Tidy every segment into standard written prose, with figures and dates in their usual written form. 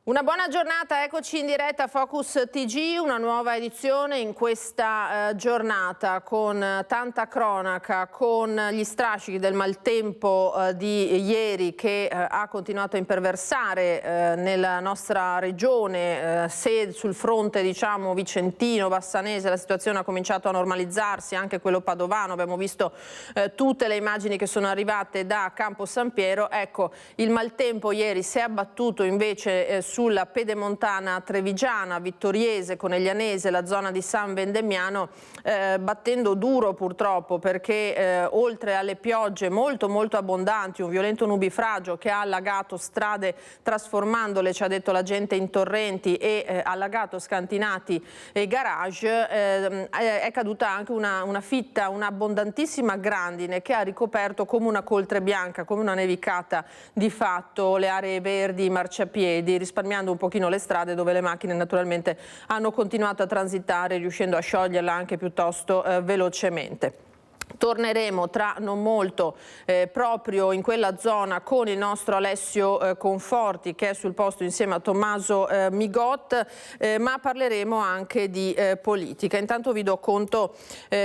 Una buona giornata, eccoci in diretta a Focus TG, una nuova edizione in questa giornata con tanta cronaca, con gli strascichi del maltempo di ieri che ha continuato a imperversare nella nostra regione, se sul fronte diciamo vicentino, bassanese la situazione ha cominciato a normalizzarsi, anche quello padovano, abbiamo visto tutte le immagini che sono arrivate da Campo San Piero. Ecco, il maltempo ieri si è abbattuto invece sulla pedemontana trevigiana, vittoriese, coneglianese, la zona di San Vendemiano, battendo duro purtroppo perché oltre alle piogge molto abbondanti, un violento nubifragio che ha allagato strade trasformandole, ci ha detto la gente, in torrenti e allagato scantinati e garage, è caduta anche una fitta, un'abbondantissima grandine che ha ricoperto come una coltre bianca, come una nevicata di fatto le aree verdi, i marciapiedi, risparmiando un pochino le strade dove le macchine naturalmente hanno continuato a transitare, riuscendo a scioglierla anche piuttosto velocemente. Torneremo tra non molto proprio in quella zona con il nostro Alessio Conforti, che è sul posto insieme a Tommaso Migot, ma parleremo anche di politica. Intanto vi do conto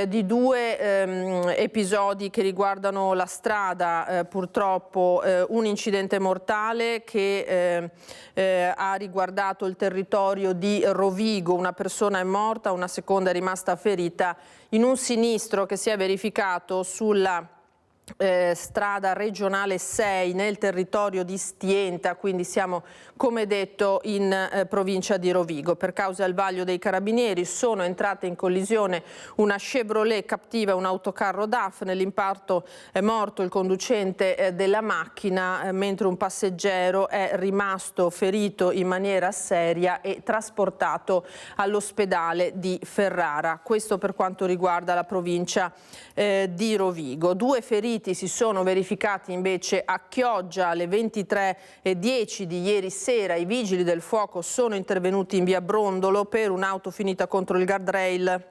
di due episodi che riguardano la strada, purtroppo un incidente mortale che ha riguardato il territorio di Rovigo, una persona è morta, una seconda è rimasta ferita in un sinistro che si è verificato sulla strada regionale 6 nel territorio di Stienta, quindi siamo come detto in provincia di Rovigo. Per causa del vaglio dei carabinieri sono entrate in collisione una Chevrolet Captiva e un autocarro DAF. Nell'impatto è morto il conducente della macchina, mentre un passeggero è rimasto ferito in maniera seria e trasportato all'ospedale di Ferrara. Questo per quanto riguarda la provincia di Rovigo. Due feriti si sono verificati invece a Chioggia alle 23:10 di ieri sera. I vigili del fuoco sono intervenuti in via Brondolo per un'auto finita contro il guardrail,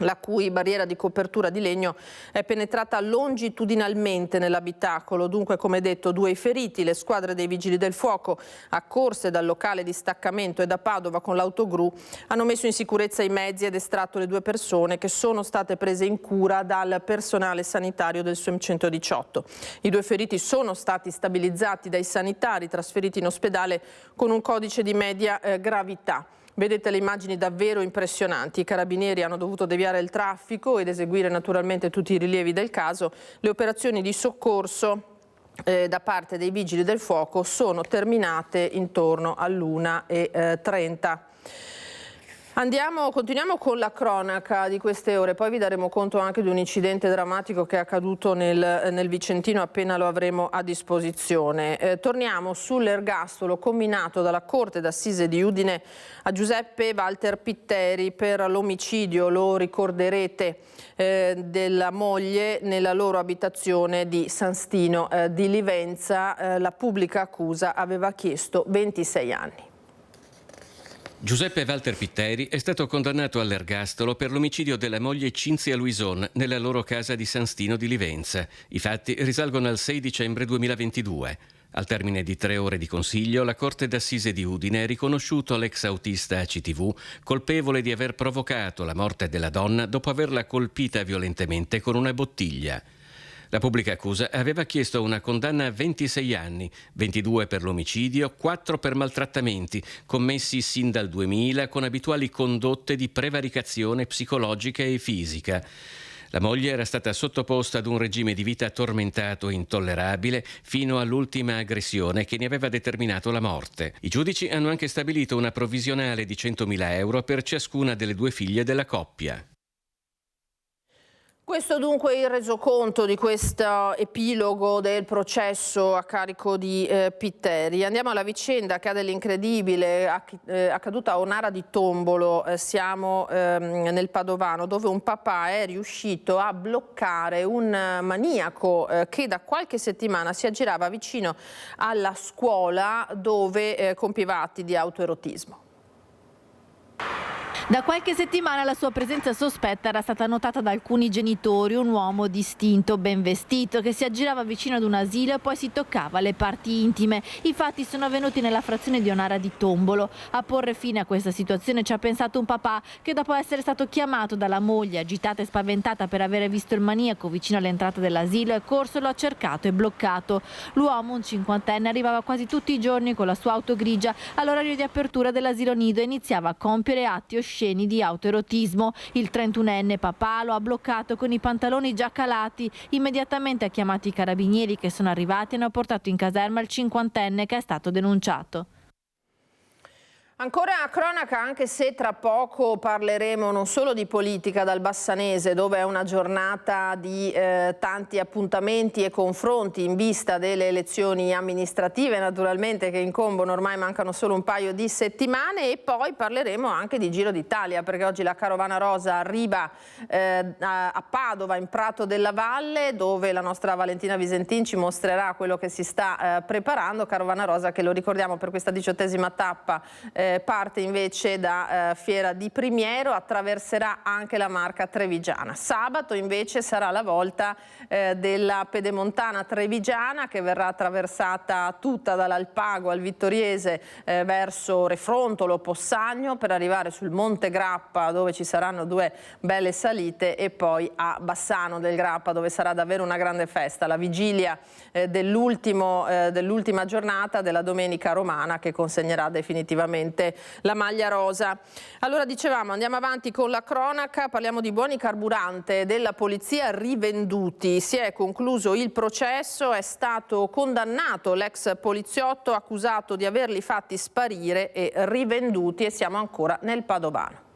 la cui barriera di copertura di legno è penetrata longitudinalmente nell'abitacolo. Dunque, come detto, due i feriti. Le squadre dei vigili del fuoco, accorse dal locale di staccamento e da Padova con l'autogru, hanno messo in sicurezza i mezzi ed estratto le due persone che sono state prese in cura dal personale sanitario del SUEM 118. I due feriti sono stati stabilizzati dai sanitari, trasferiti in ospedale con un codice di media gravità. Vedete le immagini davvero impressionanti. I carabinieri hanno dovuto deviare il traffico ed eseguire naturalmente tutti i rilievi del caso. Le operazioni di soccorso da parte dei vigili del fuoco sono terminate intorno all'1:30. Continuiamo con la cronaca di queste ore, poi vi daremo conto anche di un incidente drammatico che è accaduto nel Vicentino appena lo avremo a disposizione. Torniamo sull'ergastolo comminato dalla Corte d'Assise di Udine a Giuseppe Walter Pitteri per l'omicidio, lo ricorderete, della moglie nella loro abitazione di San Stino di Livenza. La pubblica accusa aveva chiesto 26 anni. Giuseppe Walter Pitteri è stato condannato all'ergastolo per l'omicidio della moglie Cinzia Luison nella loro casa di San Stino di Livenza. I fatti risalgono al 6 dicembre 2022. Al termine di 3 ore di consiglio, la Corte d'Assise di Udine ha riconosciuto l'ex autista CTV colpevole di aver provocato la morte della donna dopo averla colpita violentemente con una bottiglia. La pubblica accusa aveva chiesto una condanna a 26 anni, 22 per l'omicidio, 4 per maltrattamenti, commessi sin dal 2000 con abituali condotte di prevaricazione psicologica e fisica. La moglie era stata sottoposta ad un regime di vita tormentato e intollerabile fino all'ultima aggressione che ne aveva determinato la morte. I giudici hanno anche stabilito una provvisionale di 100.000 euro per ciascuna delle due figlie della coppia. Questo dunque è il resoconto di questo epilogo del processo a carico di Pitteri. Andiamo alla vicenda che ha dell'incredibile, accaduta a Onara di Tombolo. Siamo nel Padovano, dove un papà è riuscito a bloccare un maniaco che da qualche settimana si aggirava vicino alla scuola dove compieva atti di autoerotismo. Da qualche settimana la sua presenza sospetta era stata notata da alcuni genitori, un uomo distinto, ben vestito, che si aggirava vicino ad un asilo e poi si toccava le parti intime. I fatti sono avvenuti nella frazione di Onara di Tombolo. A porre fine a questa situazione ci ha pensato un papà che, dopo essere stato chiamato dalla moglie, agitata e spaventata per aver visto il maniaco vicino all'entrata dell'asilo, è corso, lo ha cercato e bloccato. L'uomo, un cinquantenne, arrivava quasi tutti i giorni con la sua auto grigia all'orario di apertura dell'asilo nido e iniziava a compiere atti osceni di autoerotismo. Il 31enne papà lo ha bloccato con i pantaloni già calati. Immediatamente ha chiamato i carabinieri, che sono arrivati e hanno portato in caserma il cinquantenne, che è stato denunciato. Ancora cronaca, anche se tra poco parleremo non solo di politica dal Bassanese, dove è una giornata di tanti appuntamenti e confronti in vista delle elezioni amministrative, naturalmente, che incombono, ormai mancano solo un paio di settimane, e poi parleremo anche di Giro d'Italia, perché oggi la Carovana Rosa arriva a Padova, in Prato della Valle, dove la nostra Valentina Visentin ci mostrerà quello che si sta preparando. Carovana Rosa che, lo ricordiamo, per questa 18ª tappa parte invece da Fiera di Primiero, attraverserà anche la Marca trevigiana. Sabato invece sarà la volta della Pedemontana trevigiana, che verrà attraversata tutta dall'Alpago al Vittoriese verso Refrontolo, Possagno, per arrivare sul Monte Grappa, dove ci saranno 2 belle salite, e poi a Bassano del Grappa, dove sarà davvero una grande festa, la vigilia dell'ultima giornata della Domenica Romana, che consegnerà definitivamente la maglia rosa. Allora, dicevamo, andiamo avanti con la cronaca, parliamo di buoni carburante della polizia rivenduti. Si è concluso il processo, è stato condannato l'ex poliziotto accusato di averli fatti sparire e rivenduti, e siamo ancora nel Padovano.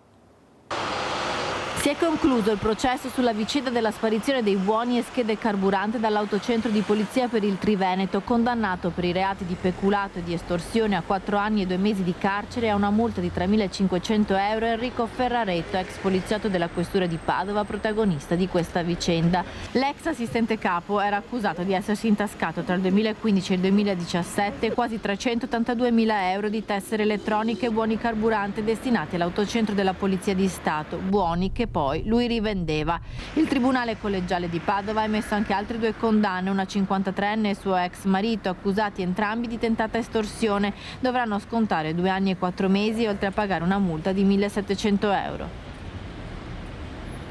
Si è concluso il processo sulla vicenda della sparizione dei buoni e schede carburante dall'autocentro di polizia per il Triveneto, condannato per i reati di peculato e di estorsione a 4 anni e 2 mesi di carcere e a una multa di 3.500 euro Enrico Ferraretto, ex poliziotto della questura di Padova, protagonista di questa vicenda. L'ex assistente capo era accusato di essersi intascato tra il 2015 e il 2017 quasi 382.000 euro di tessere elettroniche e buoni carburante destinati all'autocentro della Polizia di Stato, buoni che poi lui rivendeva. Il Tribunale Collegiale di Padova ha emesso anche altre 2 condanne, una 53enne e suo ex marito, accusati entrambi di tentata estorsione. Dovranno scontare 2 anni e 4 mesi, oltre a pagare una multa di 1.700 euro.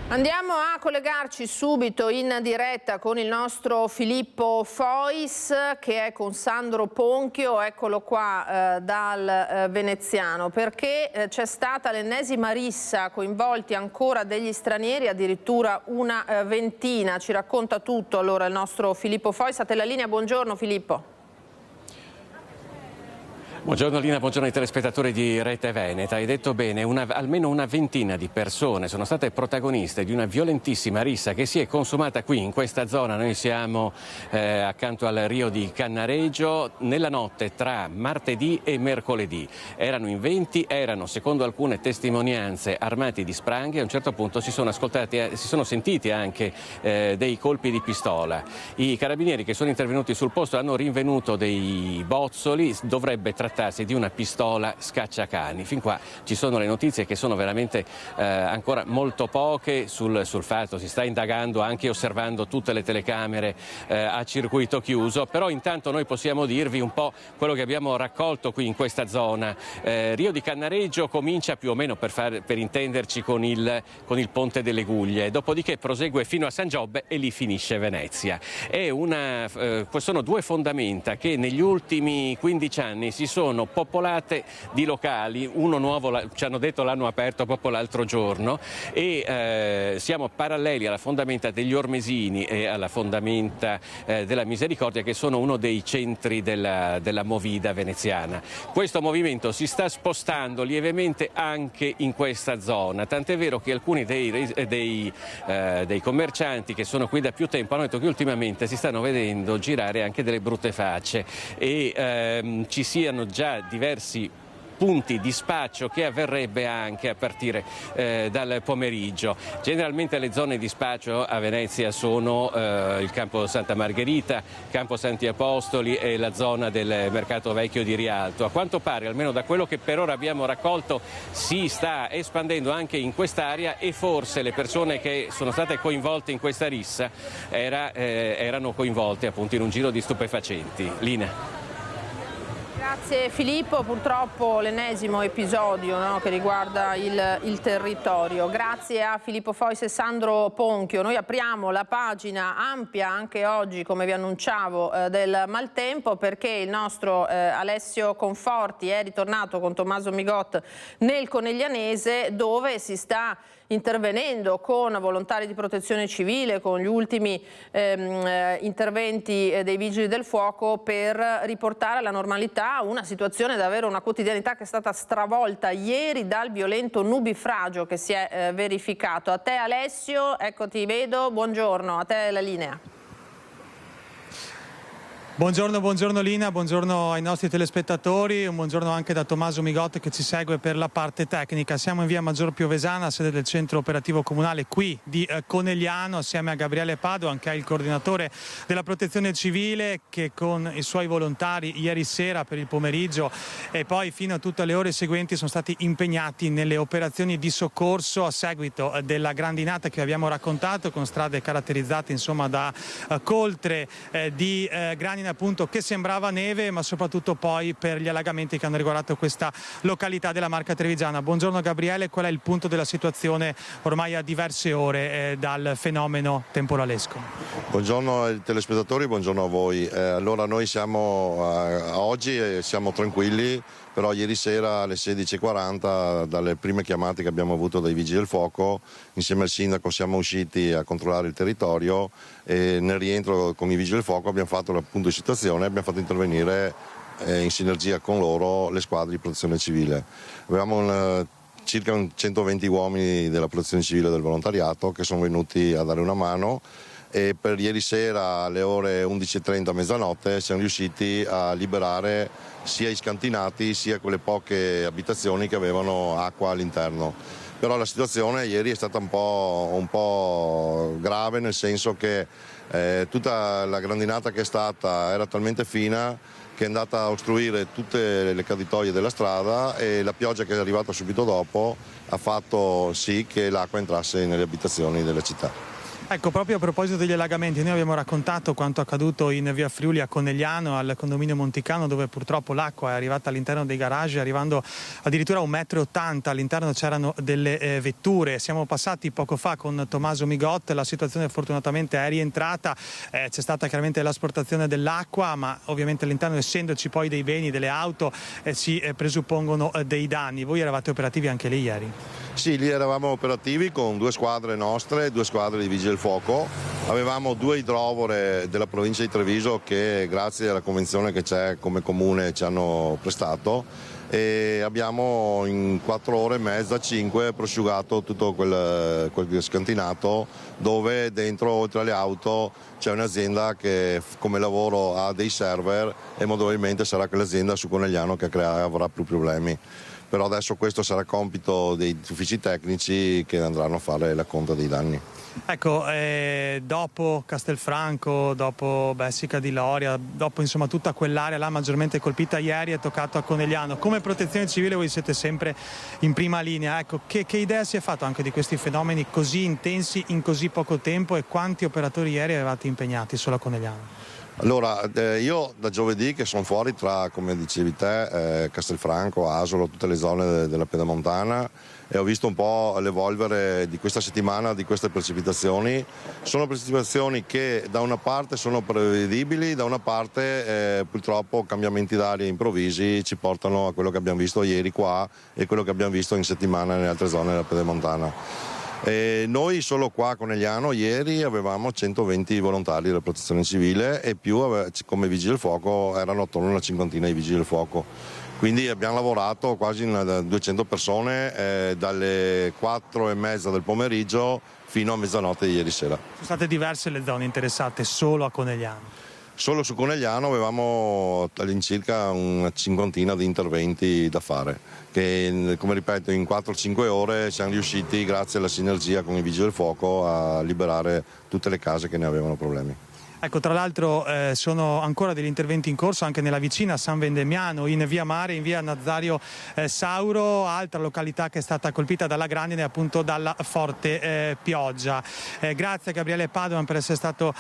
Andiamo a collegarci subito in diretta con il nostro Filippo Fois, che è con Sandro Ponchio, eccolo qua dal veneziano, perché c'è stata l'ennesima rissa, coinvolti ancora degli stranieri, addirittura una ventina. Ci racconta tutto allora il nostro Filippo Fois. A te la linea, buongiorno Filippo. Buongiorno Lina, buongiorno ai telespettatori di Rete Veneta. Hai detto bene, almeno una ventina di persone sono state protagoniste di una violentissima rissa che si è consumata qui in questa zona. Noi siamo accanto al Rio di Cannareggio nella notte tra martedì e mercoledì. Erano in 20, erano, secondo alcune testimonianze, armati di spranghe. A un certo punto si sono sentiti anche dei colpi di pistola. I carabinieri che sono intervenuti sul posto hanno rinvenuto dei bozzoli. Dovrebbe trattarsi di una pistola scacciacani. Fin qua ci sono le notizie, che sono veramente ancora molto poche sul fatto. Si sta indagando, anche osservando tutte le telecamere a circuito chiuso, però intanto noi possiamo dirvi un po' quello che abbiamo raccolto qui in questa zona. Rio di Cannareggio comincia più o meno, per intenderci, con il Ponte delle Guglie, dopodiché prosegue fino a San Giobbe e lì finisce Venezia. Sono 2 fondamenta che negli ultimi 15 anni si sono popolate di locali. Uno nuovo, ci hanno detto, l'hanno aperto proprio l'altro giorno, e siamo paralleli alla fondamenta degli Ormesini e alla fondamenta della Misericordia, che sono uno dei centri della movida veneziana. Questo movimento si sta spostando lievemente anche in questa zona, tant'è vero che alcuni dei commercianti che sono qui da più tempo hanno detto che ultimamente si stanno vedendo girare anche delle brutte facce, e ci siano già diversi punti di spaccio che avverrebbe anche a partire dal pomeriggio. Generalmente le zone di spaccio a Venezia sono il Campo Santa Margherita, Campo Santi Apostoli e la zona del Mercato Vecchio di Rialto. A quanto pare, almeno da quello che per ora abbiamo raccolto, si sta espandendo anche in quest'area e forse le persone che sono state coinvolte in questa rissa erano coinvolte appunto in un giro di stupefacenti. Linea. Grazie Filippo, purtroppo l'ennesimo episodio, no, che riguarda il territorio. Grazie a Filippo Fois e Sandro Ponchio. Noi apriamo la pagina ampia anche oggi, come vi annunciavo, del Maltempo, perché il nostro Alessio Conforti è ritornato con Tommaso Migot nel Coneglianese, dove si sta intervenendo con volontari di protezione civile, con gli ultimi interventi dei vigili del fuoco per riportare alla normalità una situazione davvero, una quotidianità che è stata stravolta ieri dal violento nubifragio che si è verificato. A te Alessio, ecco ti vedo, buongiorno, a te la linea. Buongiorno Lina, buongiorno ai nostri telespettatori, un buongiorno anche da Tommaso Migot che ci segue per la parte tecnica. Siamo in via Maggior Piovesana, sede del centro operativo comunale qui di Conegliano, assieme a Gabriele Pado, anche il coordinatore della protezione civile, che con i suoi volontari ieri sera per il pomeriggio e poi fino a tutte le ore seguenti sono stati impegnati nelle operazioni di soccorso a seguito della grandinata che abbiamo raccontato, con strade caratterizzate insomma da coltre di grani appunto che sembrava neve, ma soprattutto poi per gli allagamenti che hanno riguardato questa località della Marca Trevigiana. Buongiorno Gabriele, qual è il punto della situazione ormai a diverse ore dal fenomeno temporalesco? Buongiorno ai telespettatori, buongiorno a voi. Allora noi siamo oggi siamo tranquilli, però ieri sera alle 16:40 dalle prime chiamate che abbiamo avuto dai vigili del fuoco insieme al sindaco siamo usciti a controllare il territorio e nel rientro con i vigili del fuoco abbiamo fatto il punto di situazione e abbiamo fatto intervenire in sinergia con loro le squadre di protezione civile. Avevamo circa 120 uomini della protezione civile e del volontariato che sono venuti a dare una mano e per ieri sera alle ore 11:30 mezzanotte siamo riusciti a liberare sia i scantinati sia quelle poche abitazioni che avevano acqua all'interno. Però la situazione ieri è stata un po' grave, nel senso che tutta la grandinata che è stata era talmente fina che è andata a ostruire tutte le caditoie della strada e la pioggia che è arrivata subito dopo ha fatto sì che l'acqua entrasse nelle abitazioni della città. Ecco, proprio a proposito degli allagamenti, noi abbiamo raccontato quanto accaduto in via Friuli a Conegliano, al condominio Monticano, dove purtroppo l'acqua è arrivata all'interno dei garage, arrivando addirittura a 1,80 m, all'interno c'erano delle vetture. Siamo passati poco fa con Tommaso Migot, la situazione fortunatamente è rientrata, c'è stata chiaramente l'asportazione dell'acqua, ma ovviamente all'interno, essendoci poi dei beni, delle auto, si presuppongono dei danni. Voi eravate operativi anche lì ieri? Sì, lì eravamo operativi con 2 squadre nostre, 2 squadre di vigili del fuoco. Avevamo 2 idrovore della provincia di Treviso che grazie alla convenzione che c'è come comune ci hanno prestato e abbiamo in 4 ore e mezza, 5, prosciugato tutto quel scantinato, dove dentro oltre alle auto c'è un'azienda che come lavoro ha dei server e molto probabilmente sarà quell'azienda su Conegliano che avrà più problemi. Però adesso questo sarà compito dei uffici tecnici che andranno a fare la conta dei danni. Ecco, dopo Castelfranco, dopo Bessica di Loria, dopo insomma tutta quell'area là maggiormente colpita ieri, è toccato a Conegliano. Come protezione civile voi siete sempre in prima linea, ecco, che idea si è fatto anche di questi fenomeni così intensi in così poco tempo e quanti operatori ieri avevate impegnati solo a Conegliano? Allora, io da giovedì che sono fuori tra, come dicevi te, Castelfranco, Asolo, tutte le zone della Pedemontana e ho visto un po' l'evolvere di questa settimana di queste precipitazioni. Sono precipitazioni che da una parte sono prevedibili, da una parte purtroppo cambiamenti d'aria improvvisi ci portano a quello che abbiamo visto ieri qua e quello che abbiamo visto in settimana nelle altre zone della Pedemontana. Noi solo qua a Conegliano ieri avevamo 120 volontari della protezione civile e più come vigili del fuoco erano attorno a una cinquantina di vigili del fuoco. Quindi abbiamo lavorato quasi 200 persone dalle 4:30 del pomeriggio fino a mezzanotte di ieri sera. Sono state diverse le zone interessate solo a Conegliano? Solo su Conegliano avevamo all'incirca una cinquantina di interventi da fare, che come ripeto in 4-5 ore siamo riusciti, grazie alla sinergia con i Vigili del Fuoco, a liberare tutte le case che ne avevano problemi. Ecco, tra l'altro sono ancora degli interventi in corso anche nella vicina San Vendemiano, in via Mare, in via Nazario Sauro, altra località che è stata colpita dalla grandine, appunto dalla forte pioggia. Grazie a Gabriele Padovan per essere stato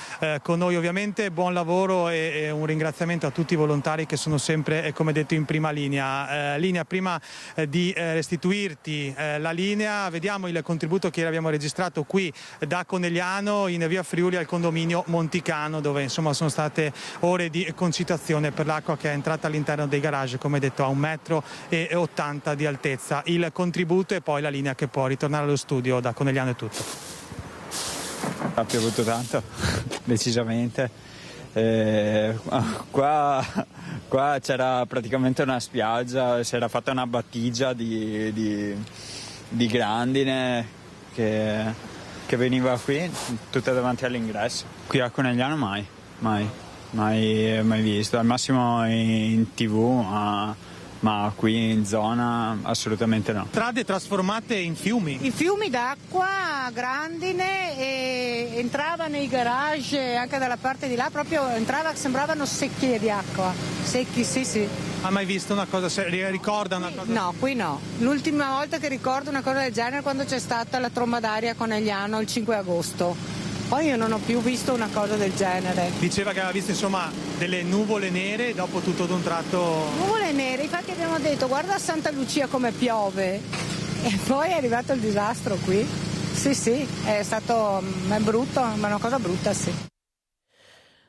con noi, ovviamente buon lavoro e un ringraziamento a tutti i volontari che sono sempre, come detto, in prima linea. Prima di restituirti la linea, vediamo il contributo che abbiamo registrato qui da Conegliano in via Friuli al condominio Monticano, dove insomma sono state ore di concitazione per l'acqua che è entrata all'interno dei garage, come detto a 1,80 m di altezza. Il contributo e poi la linea che può ritornare allo studio da Conegliano è tutto. Ha piovuto tanto, decisamente. Qua c'era praticamente una spiaggia, si era fatta una battigia di grandine che veniva qui tutta davanti all'ingresso. Qui a Conegliano mai visto, al massimo in TV, ma qui in zona assolutamente no. Strade trasformate in fiumi. I fiumi d'acqua, grandine, e entrava nei garage anche dalla parte di là, proprio sembravano secchie di acqua, secchi, sì. Ha mai visto una cosa, ricorda una cosa? No, qui no. L'ultima volta che ricordo una cosa del genere è quando c'è stata la tromba d'aria a Conegliano il 5 agosto. Poi io non ho più visto una cosa del genere. Diceva che aveva visto insomma delle nuvole nere e dopo tutto d'un tratto... Nuvole nere, infatti abbiamo detto guarda a Santa Lucia come piove e poi è arrivato il disastro qui. Sì, è brutto, ma è una cosa brutta, sì.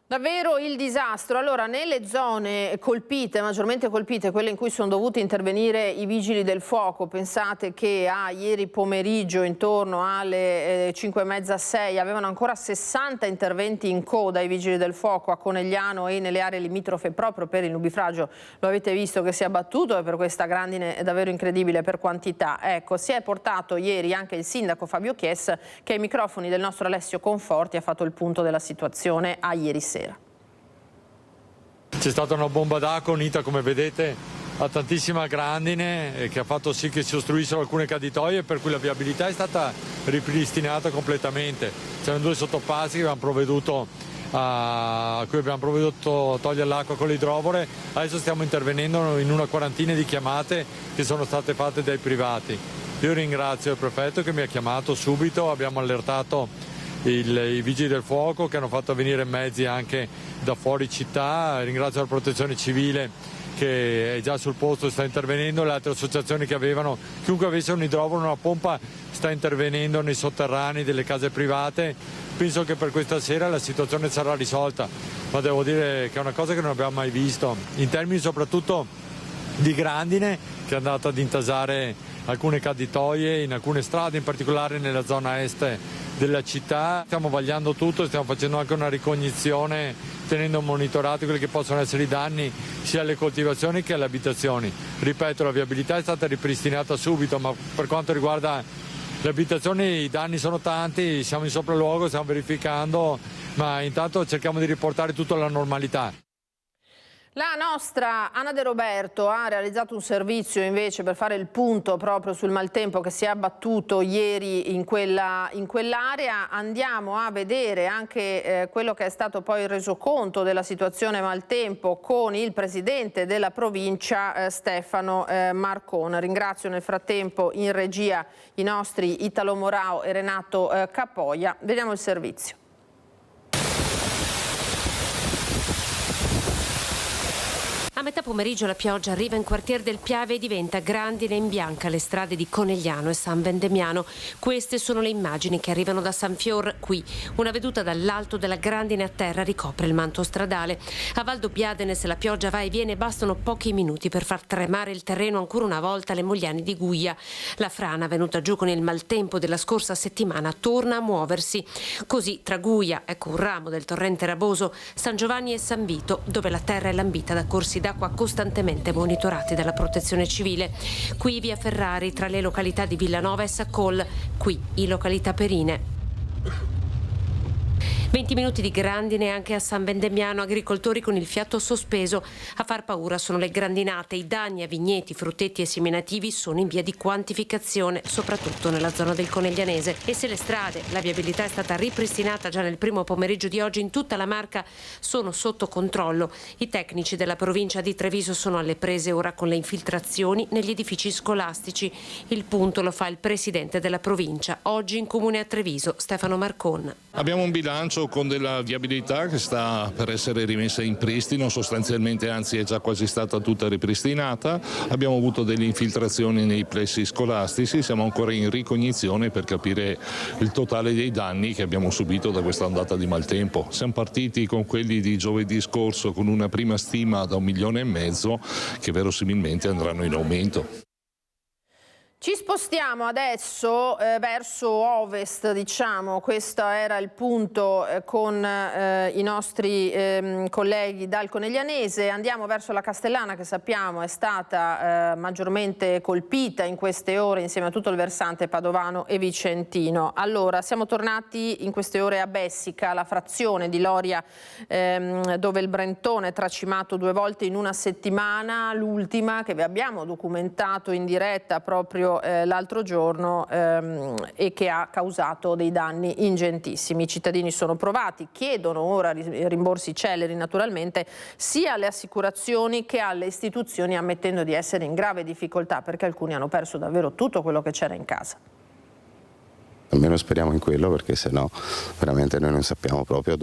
Davvero il disastro. Allora, nelle zone colpite, maggiormente colpite, quelle in cui sono dovuti intervenire i vigili del fuoco, pensate che ieri pomeriggio intorno alle 5:30-6 avevano ancora 60 interventi in coda i vigili del fuoco a Conegliano e nelle aree limitrofe proprio per il nubifragio. Lo avete visto che si è abbattuto e per questa grandine è davvero incredibile per quantità. Ecco, si è portato ieri anche il sindaco Fabio Chies, che ai microfoni del nostro Alessio Conforti ha fatto il punto della situazione a ieri sera. C'è stata una bomba d'acqua unita, come vedete, a tantissima grandine che ha fatto sì che si ostruissero alcune caditoie, per cui la viabilità è stata ripristinata completamente. C'erano 2 sottopassi a cui abbiamo provveduto a togliere l'acqua con l'idrovore. Adesso stiamo intervenendo in una quarantina di chiamate che sono state fatte dai privati. Io ringrazio il prefetto che mi ha chiamato subito, abbiamo allertato i vigili del fuoco che hanno fatto venire mezzi anche da fuori città, ringrazio la protezione civile che è già sul posto e sta intervenendo, le altre associazioni che avevano, chiunque avesse un idrovoro, una pompa, sta intervenendo nei sotterranei delle case private. Penso che per questa sera la situazione sarà risolta, ma devo dire che è una cosa che non abbiamo mai visto, in termini soprattutto di grandine che è andata ad intasare alcune caditoie in alcune strade, in particolare nella zona est della città. Stiamo vagliando tutto, stiamo facendo anche una ricognizione, tenendo monitorati quelli che possono essere i danni sia alle coltivazioni che alle abitazioni. Ripeto, la viabilità è stata ripristinata subito, ma per quanto riguarda le abitazioni i danni sono tanti, siamo in sopralluogo, stiamo verificando, ma intanto cerchiamo di riportare tutto alla normalità. La nostra Anna De Roberto ha realizzato un servizio invece per fare il punto proprio sul maltempo che si è abbattuto ieri in quell'area. Andiamo a vedere anche quello che è stato poi il resoconto della situazione maltempo con il presidente della provincia Stefano Marcon. Ringrazio nel frattempo in regia i nostri Italo Morao e Renato Capoia. Vediamo il servizio. A metà pomeriggio la pioggia arriva in quartier del Piave e diventa grandine in bianca le strade di Conegliano e San Vendemiano. Queste sono le immagini che arrivano da San Fior. Qui una veduta dall'alto della grandine a terra ricopre il manto stradale. A Val Dobbiadene, se la pioggia va e viene, bastano pochi minuti per far tremare il terreno ancora una volta alle Mogliani di Guia. La frana, venuta giù con il maltempo della scorsa settimana, torna a muoversi. Così tra Guia, ecco un ramo del torrente Raboso, San Giovanni e San Vito, dove la terra è lambita da corsi d'acqua costantemente monitorati dalla protezione civile. Qui via Ferrari, tra le località di Villanova e Saccol, qui in località Perine. 20 minuti di grandine anche a San Vendemiano, agricoltori con il fiato sospeso. A far paura sono le grandinate, i danni a vigneti, frutteti e seminativi sono in via di quantificazione, soprattutto nella zona del Coneglianese. E se le strade, la viabilità è stata ripristinata già nel primo pomeriggio di oggi in tutta la Marca, sono sotto controllo. I tecnici della provincia di Treviso sono alle prese ora con le infiltrazioni negli edifici scolastici. Il punto lo fa il presidente della provincia, oggi in comune a Treviso, Stefano Marcon. Abbiamo un bilancio con della viabilità che sta per essere rimessa in pristino, sostanzialmente anzi è già quasi stata tutta ripristinata. Abbiamo avuto delle infiltrazioni nei plessi scolastici, siamo ancora in ricognizione per capire il totale dei danni che abbiamo subito da questa ondata di maltempo. Siamo partiti con quelli di giovedì scorso con una prima stima da 1,5 milioni che verosimilmente andranno in aumento. Ci spostiamo adesso verso ovest, diciamo, questo era il punto con i nostri colleghi dal Coneglianese. Andiamo verso la Castellana, che sappiamo è stata maggiormente colpita in queste ore insieme a tutto il versante padovano e vicentino. Allora, siamo tornati in queste ore a Bessica, la frazione di Loria dove il Brentone è tracimato 2 volte in una settimana, l'ultima che vi abbiamo documentato in diretta proprio l'altro giorno e che ha causato dei danni ingentissimi. I cittadini sono provati, chiedono ora rimborsi celeri naturalmente sia alle assicurazioni che alle istituzioni, ammettendo di essere in grave difficoltà perché alcuni hanno perso davvero tutto quello che c'era in casa. Almeno speriamo in quello, perché sennò veramente noi non sappiamo proprio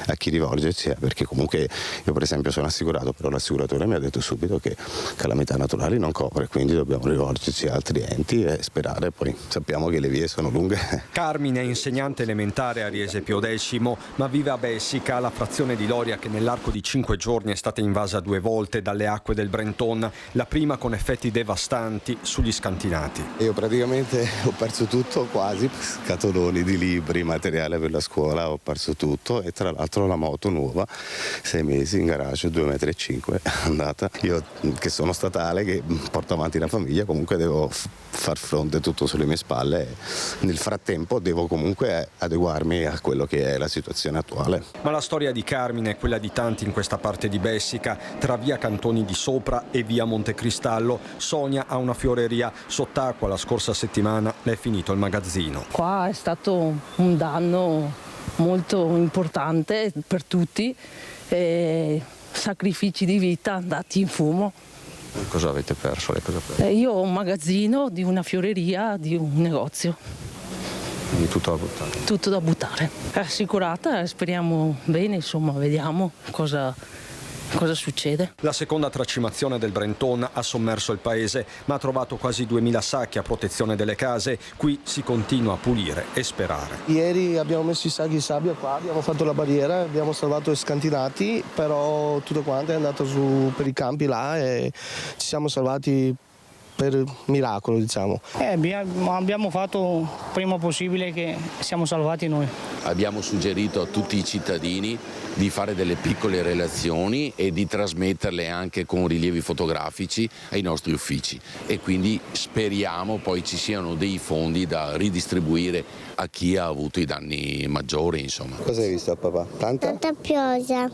a chi rivolgerci, perché comunque io per esempio sono assicurato, però l'assicuratore mi ha detto subito che calamità naturali non copre, quindi dobbiamo rivolgerci a altri enti e sperare, poi sappiamo che le vie sono lunghe. Carmine è insegnante elementare a Riese Pio X, ma vive a Bessica, la frazione di Loria che nell'arco di 5 giorni è stata invasa 2 volte dalle acque del Brenton, la prima con effetti devastanti sugli scantinati. Io praticamente ho perso tutto quasi, scatoloni di libri, materiale per la scuola, ho perso tutto, e tra l'altro la moto nuova, 6 mesi in garage, 2,5 m, andata. Io che sono statale, che porto avanti la famiglia, comunque devo far fronte tutto sulle mie spalle. Nel frattempo devo comunque adeguarmi a quello che è la situazione attuale. Ma la storia di Carmine è quella di tanti in questa parte di Bessica, tra via Cantoni di Sopra e via Montecristallo. Sonia ha una fioreria sott'acqua, la scorsa settimana le è finito il magazzino. Qua è stato un danno molto importante per tutti, sacrifici di vita andati in fumo. Cosa avete perso? Io ho un magazzino di una fioreria, di un negozio. Quindi tutto da buttare? Tutto da buttare. È assicurata, speriamo bene, insomma, vediamo cosa succede. La seconda tracimazione del Brenton ha sommerso il paese, ma ha trovato quasi 2000 sacchi a protezione delle case. Qui si continua a pulire e sperare. Ieri abbiamo messo i sacchi di sabbia qua, abbiamo fatto la barriera, abbiamo salvato i scantinati, però tutto quanto è andato su per i campi là e ci siamo salvati per miracolo, diciamo. Abbiamo fatto il prima possibile, che siamo salvati noi. Abbiamo suggerito a tutti i cittadini di fare delle piccole relazioni e di trasmetterle anche con rilievi fotografici ai nostri uffici, e quindi speriamo poi ci siano dei fondi da ridistribuire a chi ha avuto i danni maggiori, insomma. Cosa hai visto, papà? Tanta pioggia.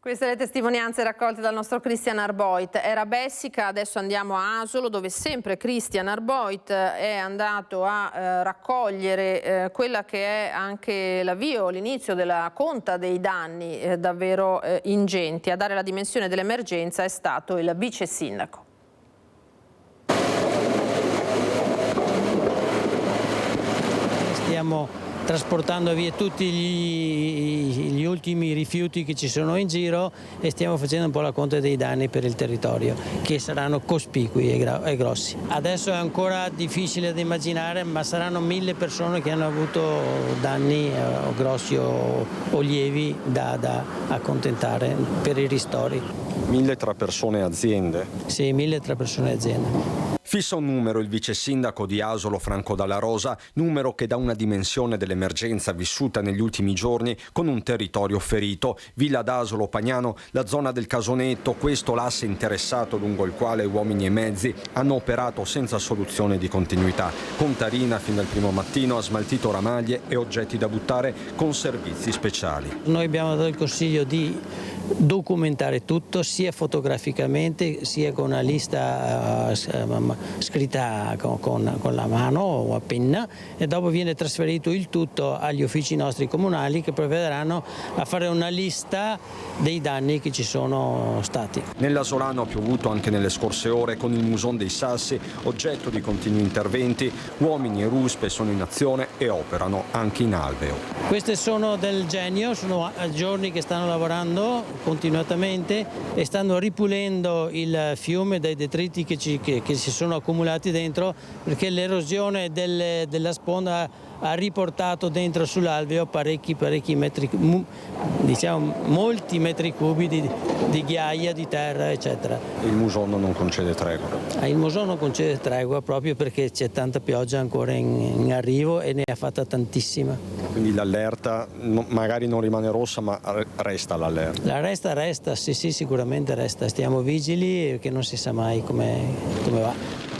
Queste le testimonianze raccolte dal nostro Christian Arboit. Era Bessica, adesso andiamo a Asolo, dove sempre Christian Arboit è andato a raccogliere quella che è anche l'avvio, l'inizio della conta dei danni davvero ingenti. A dare la dimensione dell'emergenza è stato il vice sindaco. Stiamo trasportando via tutti gli ultimi rifiuti che ci sono in giro e stiamo facendo un po' la conta dei danni per il territorio, che saranno cospicui e grossi. Adesso è ancora difficile da immaginare, ma saranno 1000 persone che hanno avuto danni grossi o lievi da accontentare per i ristori. 1000 tra persone e aziende? Sì, 1000 tra persone e aziende. Fissa un numero il vice sindaco di Asolo Franco Dalla Rosa, numero che dà una dimensione dell'emergenza vissuta negli ultimi giorni con un territorio ferito. Villa d'Asolo, Pagnano, la zona del Casonetto, questo l'asse interessato lungo il quale uomini e mezzi hanno operato senza soluzione di continuità. Contarina fin dal primo mattino ha smaltito ramaglie e oggetti da buttare con servizi speciali. Noi abbiamo dato il consiglio di documentare tutto sia fotograficamente sia con una lista scritta con la mano o a penna, e dopo viene trasferito il tutto agli uffici nostri comunali che provvederanno a fare una lista dei danni che ci sono stati. Nell'Asolano ha piovuto anche nelle scorse ore con il Muson dei Sassi, oggetto di continui interventi. Uomini e ruspe sono in azione e operano anche in alveo. Queste sono del Genio, sono giorni che stanno lavorando continuamente e stanno ripulendo il fiume dai detriti che si sono accumulati dentro, perché l'erosione della sponda ha riportato dentro sull'alveo parecchi metri, diciamo molti metri cubi di ghiaia, di terra, eccetera. Il Muson non concede tregua? Il Muson non concede tregua proprio perché c'è tanta pioggia ancora in arrivo e ne ha fatta tantissima. Quindi l'allerta magari non rimane rossa, ma resta l'allerta? La resta, sì, sicuramente resta. Stiamo vigili perché non si sa mai come va.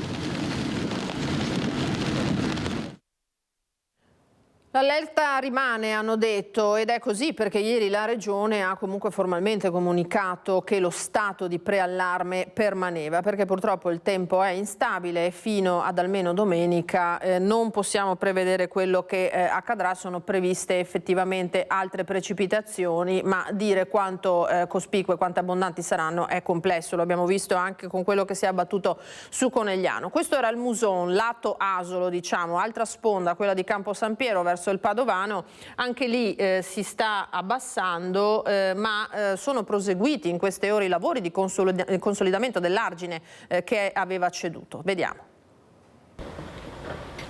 L'allerta rimane, hanno detto, ed è così perché ieri la Regione ha comunque formalmente comunicato che lo stato di preallarme permaneva, perché purtroppo il tempo è instabile e fino ad almeno domenica non possiamo prevedere quello che accadrà. Sono previste effettivamente altre precipitazioni, ma dire quanto cospicue, quanto abbondanti saranno è complesso. Lo abbiamo visto anche con quello che si è abbattuto su Conegliano. Questo era il Muson, lato Asolo, diciamo, altra sponda, quella di Campo San Piero verso il Padovano. Anche lì si sta abbassando, ma sono proseguiti in queste ore i lavori di consolidamento dell'argine che aveva ceduto. Vediamo.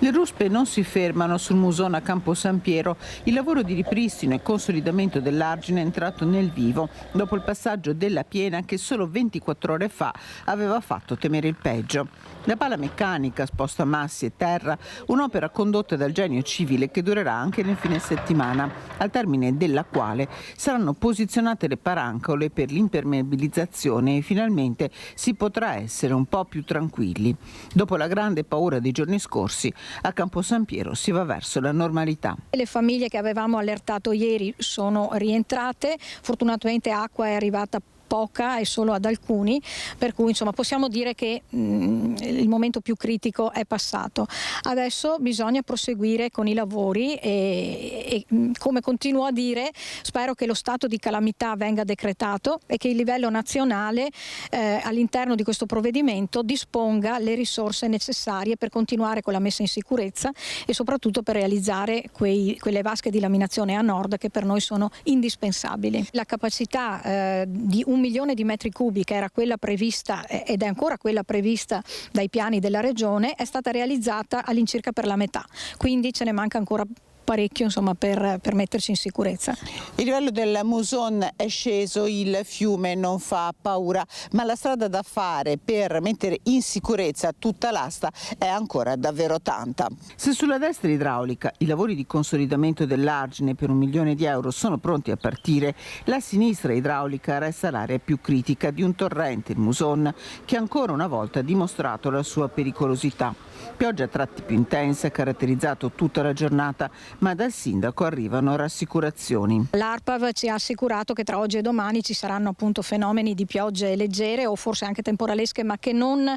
Le ruspe non si fermano sul Muson a Campo San Piero. Il lavoro di ripristino e consolidamento dell'argine è entrato nel vivo dopo il passaggio della piena che solo 24 ore fa aveva fatto temere il peggio. La pala meccanica sposta massi e terra, un'opera condotta dal Genio Civile che durerà anche nel fine settimana, al termine della quale saranno posizionate le parancole per l'impermeabilizzazione e finalmente si potrà essere un po' più tranquilli. Dopo la grande paura dei giorni scorsi, a Campo San Piero si va verso la normalità. Le famiglie che avevamo allertato ieri sono rientrate, fortunatamente acqua è arrivata poca e solo ad alcuni, per cui insomma possiamo dire che il momento più critico è passato. Adesso bisogna proseguire con i lavori e come continuo a dire, spero che lo stato di calamità venga decretato e che il livello nazionale all'interno di questo provvedimento disponga le risorse necessarie per continuare con la messa in sicurezza e soprattutto per realizzare quelle vasche di laminazione a nord che per noi sono indispensabili. La capacità di 1 milione di metri cubi, che era quella prevista ed è ancora quella prevista dai piani della Regione, è stata realizzata all'incirca per la metà, quindi ce ne manca ancora parecchio insomma per metterci in sicurezza. Il livello del Muson è sceso, il fiume non fa paura, ma la strada da fare per mettere in sicurezza tutta l'asta è ancora davvero tanta. Se sulla destra idraulica i lavori di consolidamento dell'argine per 1 milione di euro sono pronti a partire, la sinistra idraulica resta l'area più critica di un torrente, il Muson, che ancora una volta ha dimostrato la sua pericolosità. Pioggia a tratti più intensa ha caratterizzato tutta la giornata, ma dal sindaco arrivano rassicurazioni. L'ARPAV ci ha assicurato che tra oggi e domani ci saranno appunto fenomeni di piogge leggere o forse anche temporalesche, ma che non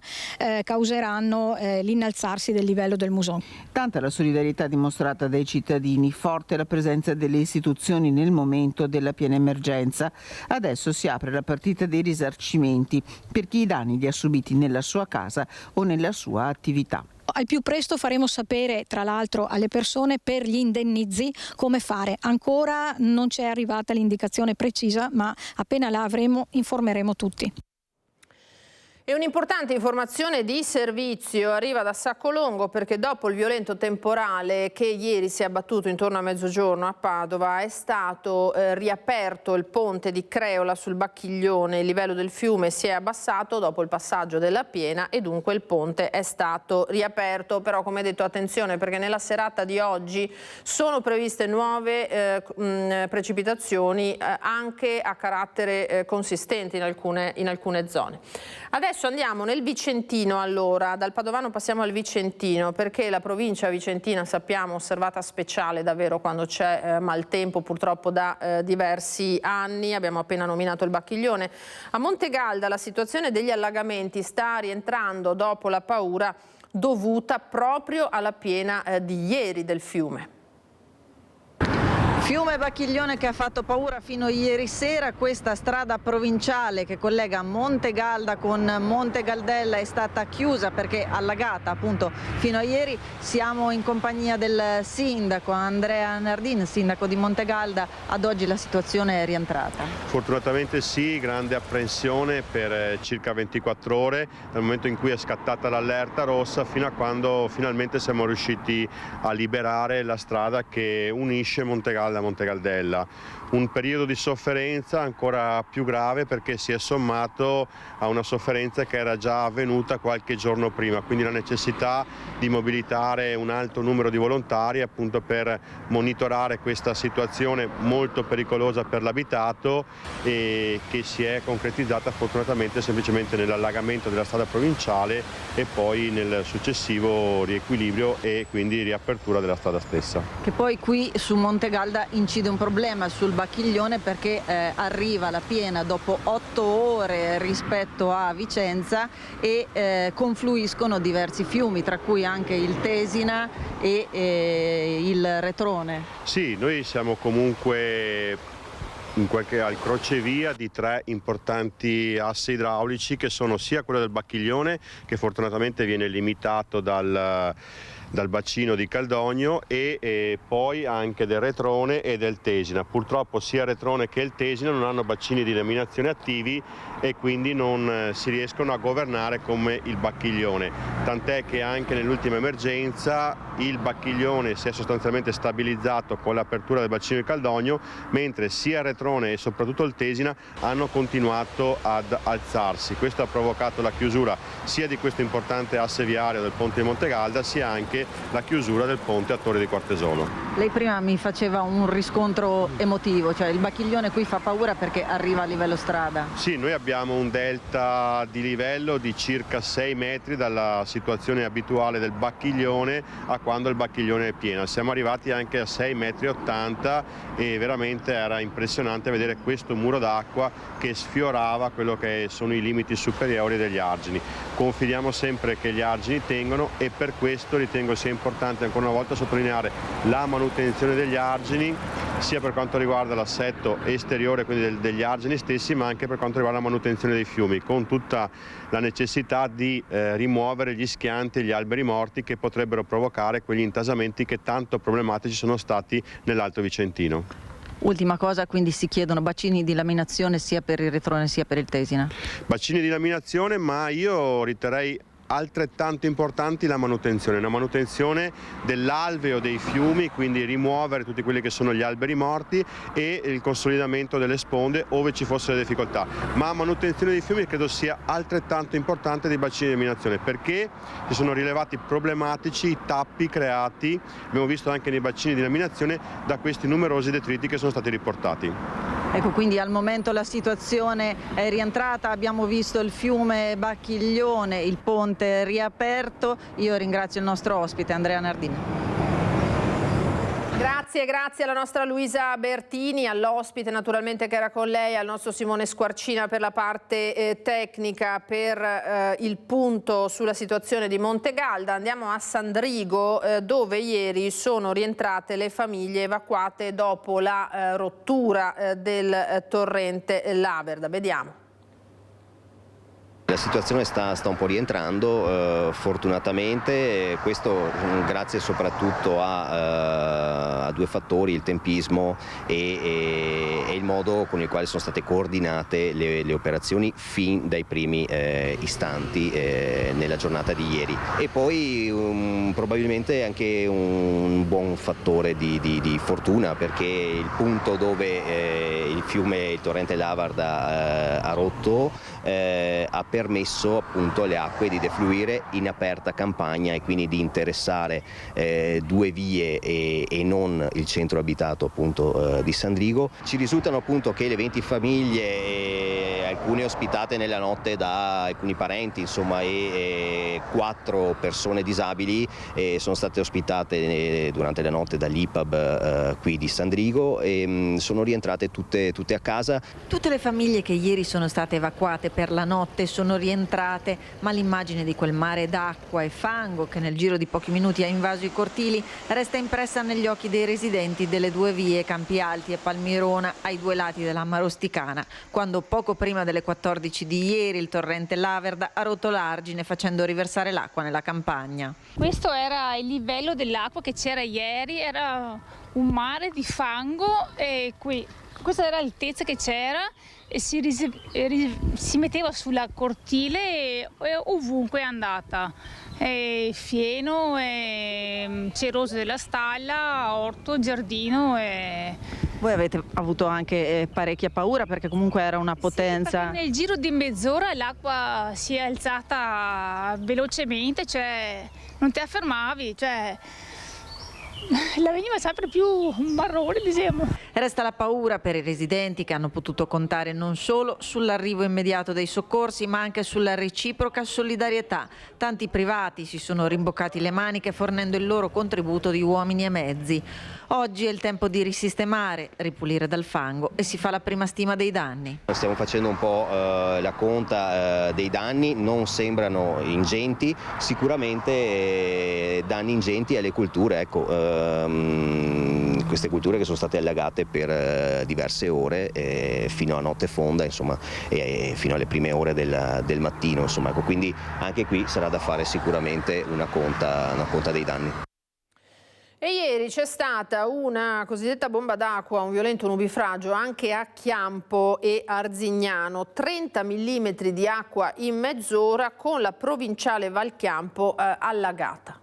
causeranno l'innalzarsi del livello del Muson. Tanta la solidarietà dimostrata dai cittadini, forte la presenza delle istituzioni nel momento della piena emergenza. Adesso si apre la partita dei risarcimenti per chi i danni li ha subiti nella sua casa o nella sua attività. Al più presto faremo sapere tra l'altro alle persone per gli indennizi come fare. Ancora non ci è arrivata l'indicazione precisa, ma appena la avremo informeremo tutti. E un'importante informazione di servizio arriva da Saccolongo, perché dopo il violento temporale che ieri si è abbattuto intorno a mezzogiorno a Padova è stato riaperto il ponte di Creola sul Bacchiglione. Il livello del fiume si è abbassato dopo il passaggio della piena e dunque il ponte è stato riaperto. Però, come detto, attenzione, perché nella serata di oggi sono previste nuove precipitazioni anche a carattere consistente in alcune zone. Adesso andiamo nel Vicentino, allora, dal Padovano passiamo al Vicentino, perché la provincia vicentina, sappiamo, osservata speciale davvero quando c'è maltempo, purtroppo da diversi anni. Abbiamo appena nominato il Bacchiglione. A Montegalda la situazione degli allagamenti sta rientrando dopo la paura dovuta proprio alla piena di ieri del fiume. Fiume Bacchiglione che ha fatto paura fino a ieri sera. Questa strada provinciale che collega Montegalda con Montegaldella è stata chiusa perché allagata appunto fino a ieri. Siamo in compagnia del sindaco Andrea Nardin, sindaco di Montegalda. Ad oggi la situazione è rientrata? Fortunatamente sì, grande apprensione per circa 24 ore, dal momento in cui è scattata l'allerta rossa fino a quando finalmente siamo riusciti a liberare la strada che unisce Montegalda a Montegaldella. Un periodo di sofferenza ancora più grave perché si è sommato a una sofferenza che era già avvenuta qualche giorno prima, quindi la necessità di mobilitare un alto numero di volontari appunto per monitorare questa situazione molto pericolosa per l'abitato e che si è concretizzata fortunatamente semplicemente nell'allagamento della strada provinciale e poi nel successivo riequilibrio e quindi riapertura della strada stessa. Che poi qui su Montegalda incide un problema sul Bacchiglione perché arriva la piena dopo 8 ore rispetto a Vicenza e confluiscono diversi fiumi, tra cui anche il Tesina e il Retrone. Sì, noi siamo comunque al crocevia di 3 importanti assi idraulici che sono sia quello del Bacchiglione, che fortunatamente viene limitato dal bacino di Caldogno, e poi anche del Retrone e del Tesina. Purtroppo sia il Retrone che il Tesina non hanno bacini di laminazione attivi e quindi non si riescono a governare come il Bacchiglione, tant'è che anche nell'ultima emergenza il Bacchiglione si è sostanzialmente stabilizzato con l'apertura del bacino di Caldogno, mentre sia il Retrone e soprattutto il Tesina hanno continuato ad alzarsi. Questo ha provocato la chiusura sia di questo importante asse viario del ponte di Montegalda, sia anche la chiusura del ponte a Torre di Quartesolo. Lei prima mi faceva un riscontro emotivo, cioè il Bacchiglione qui fa paura perché arriva a livello strada. Sì, noi abbiamo un delta di livello di circa 6 metri dalla situazione abituale del Bacchiglione a quando il Bacchiglione è pieno. Siamo arrivati anche a 6,80 metri e veramente era impressionante vedere questo muro d'acqua che sfiorava quello che sono i limiti superiori degli argini. Confidiamo sempre che gli argini tengono e per questo ritengo sia importante ancora una volta sottolineare la manutenzione degli argini, sia per quanto riguarda l'assetto esteriore, quindi degli argini stessi, ma anche per quanto riguarda la manutenzione dei fiumi, con tutta la necessità di rimuovere gli schianti e gli alberi morti che potrebbero provocare quegli intasamenti che tanto problematici sono stati nell'Alto Vicentino. Ultima cosa, quindi si chiedono bacini di laminazione sia per il Retrone sia per il Tesina? Bacini di laminazione, ma io riterrei altrettanto importanti la manutenzione dell'alveo dei fiumi, quindi rimuovere tutti quelli che sono gli alberi morti e il consolidamento delle sponde ove ci fossero difficoltà, ma manutenzione dei fiumi credo sia altrettanto importante dei bacini di laminazione perché si sono rilevati problematici i tappi creati, abbiamo visto anche nei bacini di laminazione, da questi numerosi detriti che sono stati riportati. Ecco, quindi al momento la situazione è rientrata, abbiamo visto il fiume Bacchiglione, il ponte riaperto. Io ringrazio il nostro ospite Andrea Nardin. Grazie alla nostra Luisa Bertini, all'ospite naturalmente che era con lei, al nostro Simone Squarcina per la parte tecnica, per il punto sulla situazione di Montegalda. Andiamo a Sandrigo dove ieri sono rientrate le famiglie evacuate dopo la rottura del torrente Laverda. Vediamo. La situazione sta un po' rientrando, fortunatamente, questo grazie soprattutto a due fattori, il tempismo e il modo con il quale sono state coordinate le operazioni fin dai primi istanti nella giornata di ieri. E poi probabilmente anche un buon fattore di fortuna, perché il punto dove il torrente Lavarda ha rotto ha permesso appunto alle acque di defluire in aperta campagna e quindi di interessare due vie e non il centro abitato appunto di Sandrigo. Ci risultano appunto che le 20 famiglie, alcune ospitate nella notte da alcuni parenti, insomma, e 4 persone disabili sono state ospitate durante la notte dall'IPAB qui di Sandrigo e sono rientrate tutte a casa. Tutte le famiglie che ieri sono state evacuate per la notte sono rientrate, ma l'immagine di quel mare d'acqua e fango che nel giro di pochi minuti ha invaso i cortili resta impressa negli occhi dei residenti delle due vie Campi Alti e Palmirona ai due lati della Marosticana, quando poco prima delle 14 di ieri il torrente Laverda ha rotto l'argine facendo riversare l'acqua nella campagna. Questo era il livello dell'acqua che c'era ieri, era un mare di fango e questa era l'altezza che c'era e si metteva sulla cortile e ovunque è andata. Fieno, ceroso della stalla, orto, giardino. Voi avete avuto anche parecchia paura perché comunque era una potenza. Sì, nel giro di mezz'ora l'acqua si è alzata velocemente, cioè non ti affermavi, cioè la veniva sempre più marrone, diciamo. Resta la paura per i residenti che hanno potuto contare non solo sull'arrivo immediato dei soccorsi ma anche sulla reciproca solidarietà. Tanti privati si sono rimboccati le maniche fornendo il loro contributo di uomini e mezzi. Oggi è il tempo di risistemare, ripulire dal fango e si fa la prima stima dei danni. Stiamo facendo un po' la conta dei danni, non sembrano ingenti, sicuramente danni ingenti alle culture, ecco, queste culture che sono state allagate per diverse ore fino a notte fonda, insomma, e fino alle prime ore del mattino, insomma, ecco, quindi anche qui sarà da fare sicuramente una conta dei danni. E ieri c'è stata una cosiddetta bomba d'acqua, un violento nubifragio anche a Chiampo e Arzignano, 30 mm di acqua in mezz'ora con la provinciale Valchiampo allagata.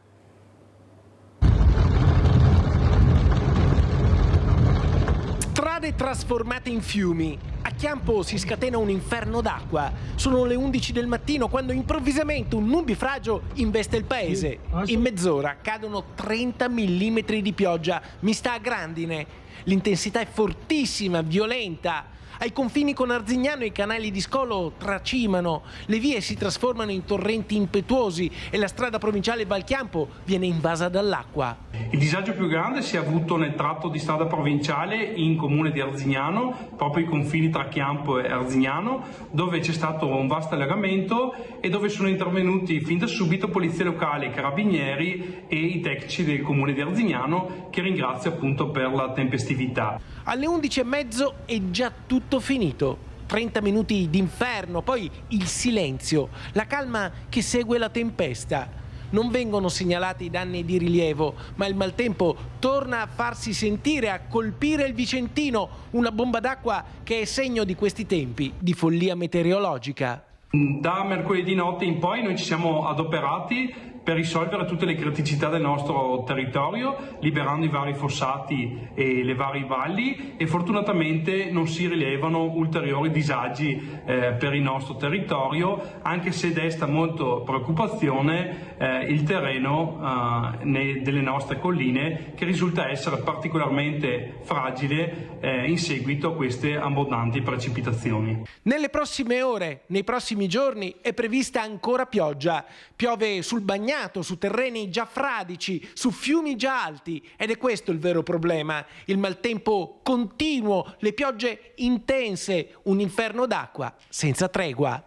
Strade trasformate in fiumi. A Chiampo si scatena un inferno d'acqua. Sono le 11 del mattino quando improvvisamente un nubifragio investe il paese. In mezz'ora cadono 30 mm di pioggia mista a grandine. L'intensità è fortissima, violenta. Ai confini con Arzignano i canali di scolo tracimano, le vie si trasformano in torrenti impetuosi e la strada provinciale Valchiampo viene invasa dall'acqua. Il disagio più grande si è avuto nel tratto di strada provinciale in comune di Arzignano, proprio ai confini tra Chiampo e Arzignano, dove c'è stato un vasto allagamento e dove sono intervenuti fin da subito polizia locale, carabinieri e i tecnici del comune di Arzignano, che ringrazio appunto per la tempestività. Alle 11:30 è già tutto finito. 30 minuti d'inferno, poi il silenzio, la calma che segue la tempesta. Non vengono segnalati danni di rilievo, ma il maltempo torna a farsi sentire, a colpire il Vicentino, una bomba d'acqua che è segno di questi tempi di follia meteorologica. Da mercoledì notte in poi noi ci siamo adoperati per risolvere tutte le criticità del nostro territorio, liberando i vari fossati e le varie valli, e fortunatamente non si rilevano ulteriori disagi per il nostro territorio, anche se desta molto preoccupazione il terreno delle nostre colline, che risulta essere particolarmente fragile in seguito a queste abbondanti precipitazioni. Nelle prossime ore, nei prossimi giorni è prevista ancora pioggia. Piove sul bagnato, su terreni già fradici, su fiumi già alti, ed è questo il vero problema. Il maltempo continuo, le piogge intense, un inferno d'acqua senza tregua.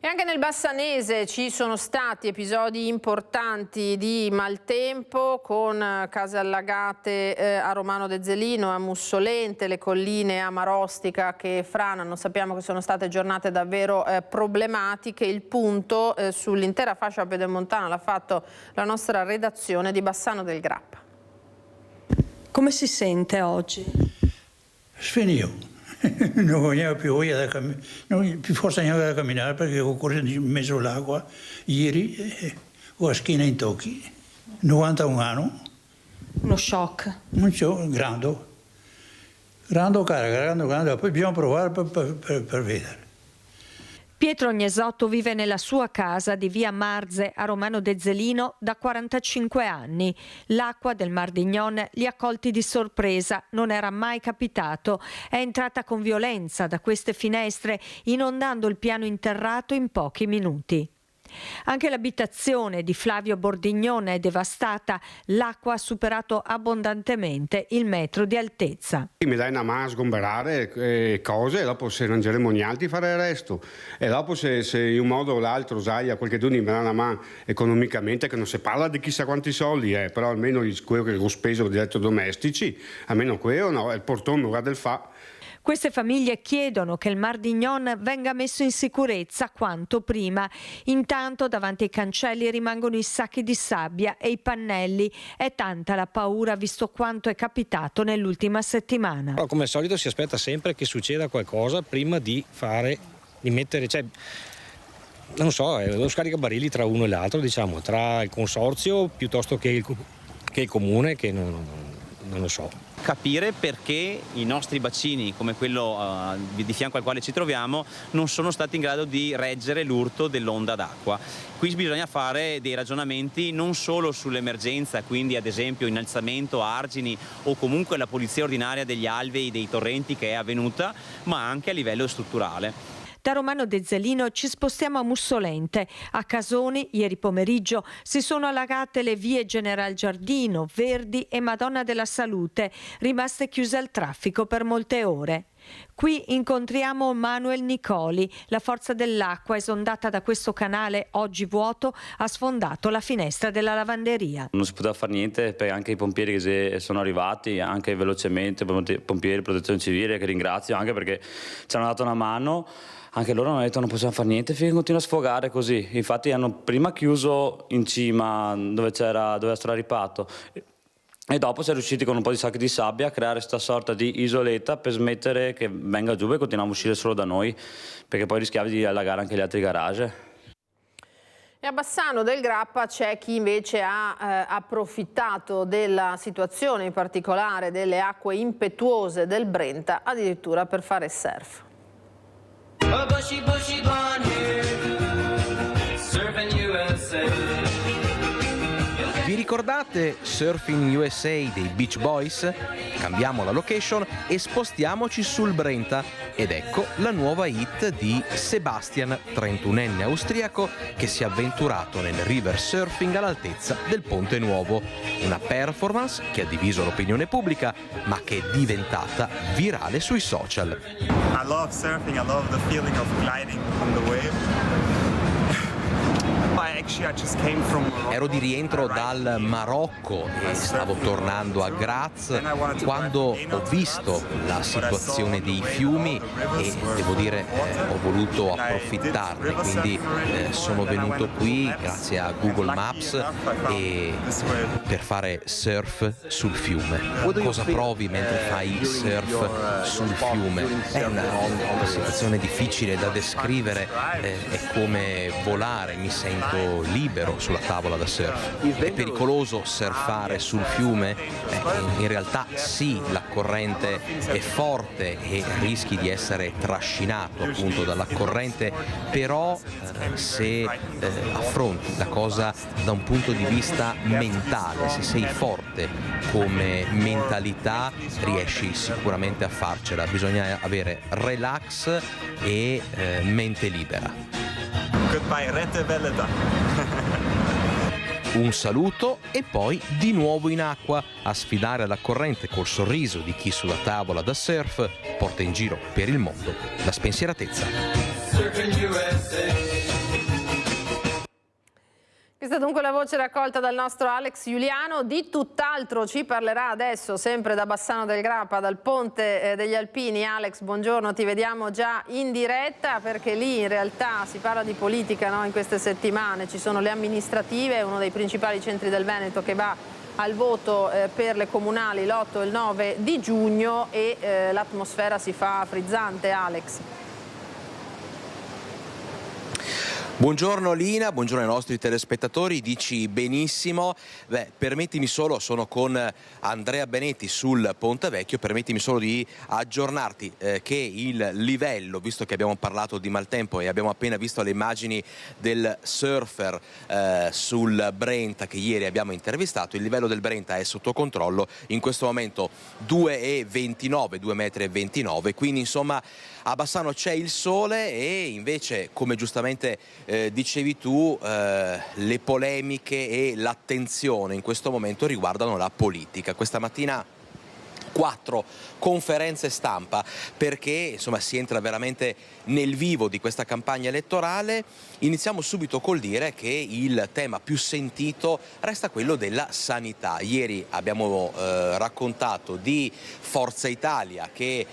E anche nel Bassanese ci sono stati episodi importanti di maltempo con case allagate a Romano d'Ezzelino, a Mussolente, le colline a Marostica che franano. Sappiamo che sono state giornate davvero problematiche. Il punto sull'intera fascia pedemontana l'ha fatto la nostra redazione di Bassano del Grappa. Come si sente oggi? Sfinito. Non avevo più voglia da camminare, non più forza neanche da camminare perché ho corso in mezzo all'acqua ieri e ho la schiena in tocchi. 91 anni. Uno shock. Un shock grande, grande, poi dobbiamo provare per vedere. Pietro Ognesotto vive nella sua casa di via Marze a Romano d'Ezzelino da 45 anni. L'acqua del Mar d'Ignon li ha colti di sorpresa, non era mai capitato. È entrata con violenza da queste finestre, inondando il piano interrato in pochi minuti. Anche l'abitazione di Flavio Bordignone è devastata, l'acqua ha superato abbondantemente il metro di altezza. Mi dai una mano a sgomberare cose e dopo se non geremoniali ti fare il resto. E dopo se in un modo o l'altro sai a qualche giorno mi dà una mano economicamente, che non si parla di chissà quanti soldi, però almeno quello che ho speso di elettrodomestici, almeno quello no, il portone guarda il fa. Queste famiglie chiedono che il Mar d'Ignon venga messo in sicurezza quanto prima. Intanto davanti ai cancelli rimangono i sacchi di sabbia e i pannelli. È tanta la paura visto quanto è capitato nell'ultima settimana. Però, come al solito si aspetta sempre che succeda qualcosa prima di mettere, non so, è uno scaricabarili tra uno e l'altro, diciamo, tra il consorzio piuttosto che il comune, che non lo so. Capire perché i nostri bacini, come quello di fianco al quale ci troviamo, non sono stati in grado di reggere l'urto dell'onda d'acqua. Qui bisogna fare dei ragionamenti non solo sull'emergenza, quindi ad esempio innalzamento a argini o comunque la pulizia ordinaria degli alvei, dei torrenti che è avvenuta, ma anche a livello strutturale. Da Romano d'Ezzelino ci spostiamo a Mussolente. A Casoni, ieri pomeriggio, si sono allagate le vie General Giardino, Verdi e Madonna della Salute, rimaste chiuse al traffico per molte ore. Qui incontriamo Manuel Nicoli. La forza dell'acqua esondata da questo canale, oggi vuoto, ha sfondato la finestra della lavanderia. Non si poteva fare niente, perché anche i pompieri che sono arrivati, anche velocemente, pompieri, protezione civile, che ringrazio anche perché ci hanno dato una mano. Anche loro hanno detto non possiamo fare niente finché continua a sfogare così. Infatti hanno prima chiuso in cima dove era strarippato e dopo si è riusciti con un po' di sacchi di sabbia a creare questa sorta di isoletta per smettere che venga giù e continuiamo a uscire solo da noi, perché poi rischiavi di allagare anche gli altri garage. E a Bassano del Grappa c'è chi invece ha approfittato della situazione, in particolare delle acque impetuose del Brenta, addirittura per fare surf. Vi ricordate Surfing USA dei Beach Boys? Cambiamo la location e spostiamoci sul Brenta ed ecco la nuova hit di Sebastian, 31enne austriaco che si è avventurato nel river surfing all'altezza del Ponte Nuovo. Una performance che ha diviso l'opinione pubblica ma che è diventata virale sui social. I love surfing, I love the feeling of gliding on the wave. Ero di rientro dal Marocco e stavo tornando a Graz quando ho visto la situazione dei fiumi e devo dire ho voluto approfittarne, quindi sono venuto qui grazie a Google Maps per fare surf sul fiume. Cosa provi mentre fai surf sul fiume? È una situazione difficile da descrivere, è come volare, mi sento libero sulla tavola da surf. È pericoloso surfare sul fiume? In realtà sì, la corrente è forte e rischi di essere trascinato appunto dalla corrente, però se affronti la cosa da un punto di vista mentale, se sei forte come mentalità riesci sicuramente a farcela. Bisogna avere relax e mente libera. Un saluto e poi di nuovo in acqua a sfidare la corrente col sorriso di chi sulla tavola da surf porta in giro per il mondo la spensieratezza. Questa è dunque la voce raccolta dal nostro Alex Giuliano. Di tutt'altro ci parlerà adesso, sempre da Bassano del Grappa, dal Ponte degli Alpini. Alex, buongiorno, ti vediamo già in diretta, perché lì in realtà si parla di politica, no? In queste settimane ci sono le amministrative, uno dei principali centri del Veneto che va al voto per le comunali l'8 e il 9 di giugno e l'atmosfera si fa frizzante, Alex. Buongiorno Lina, buongiorno ai nostri telespettatori, dici benissimo. Permettimi solo, sono con Andrea Benetti sul Ponte Vecchio, permettimi solo di aggiornarti che il livello, visto che abbiamo parlato di maltempo e abbiamo appena visto le immagini del surfer sul Brenta che ieri abbiamo intervistato, il livello del Brenta è sotto controllo, in questo momento 2,29, 2,29 m, quindi insomma a Bassano c'è il sole e invece, come giustamente dicevi tu, le polemiche e l'attenzione in questo momento riguardano la politica. Questa mattina 4 conferenze stampa, perché insomma si entra veramente nel vivo di questa campagna elettorale. Iniziamo subito col dire che il tema più sentito resta quello della sanità. Ieri abbiamo raccontato di Forza Italia che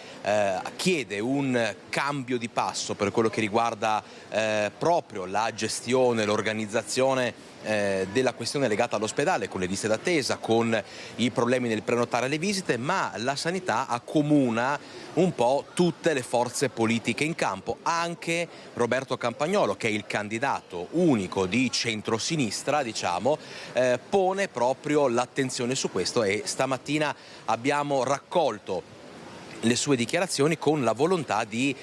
chiede un cambio di passo per quello che riguarda proprio la gestione, l'organizzazione della questione legata all'ospedale, con le liste d'attesa, con i problemi nel prenotare le visite, ma la sanità accomuna un po' tutte le forze politiche in campo, anche Roberto Campagnolo, che è il candidato unico di centrosinistra, diciamo, pone proprio l'attenzione su questo e stamattina abbiamo raccolto le sue dichiarazioni con la volontà di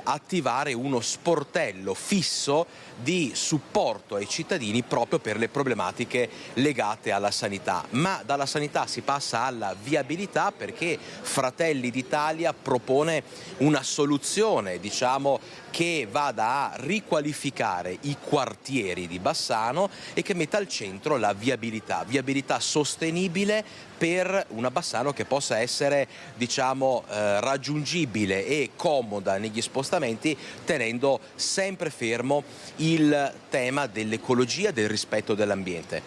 attivare uno sportello fisso di supporto ai cittadini proprio per le problematiche legate alla sanità. Ma dalla sanità si passa alla viabilità, perché Fratelli d'Italia propone una soluzione, diciamo, che vada a riqualificare i quartieri di Bassano e che metta al centro la viabilità sostenibile per una Bassano che possa essere, diciamo, raggiungibile e comoda negli spostamenti, tenendo sempre fermo il tema dell'ecologia, del rispetto dell'ambiente.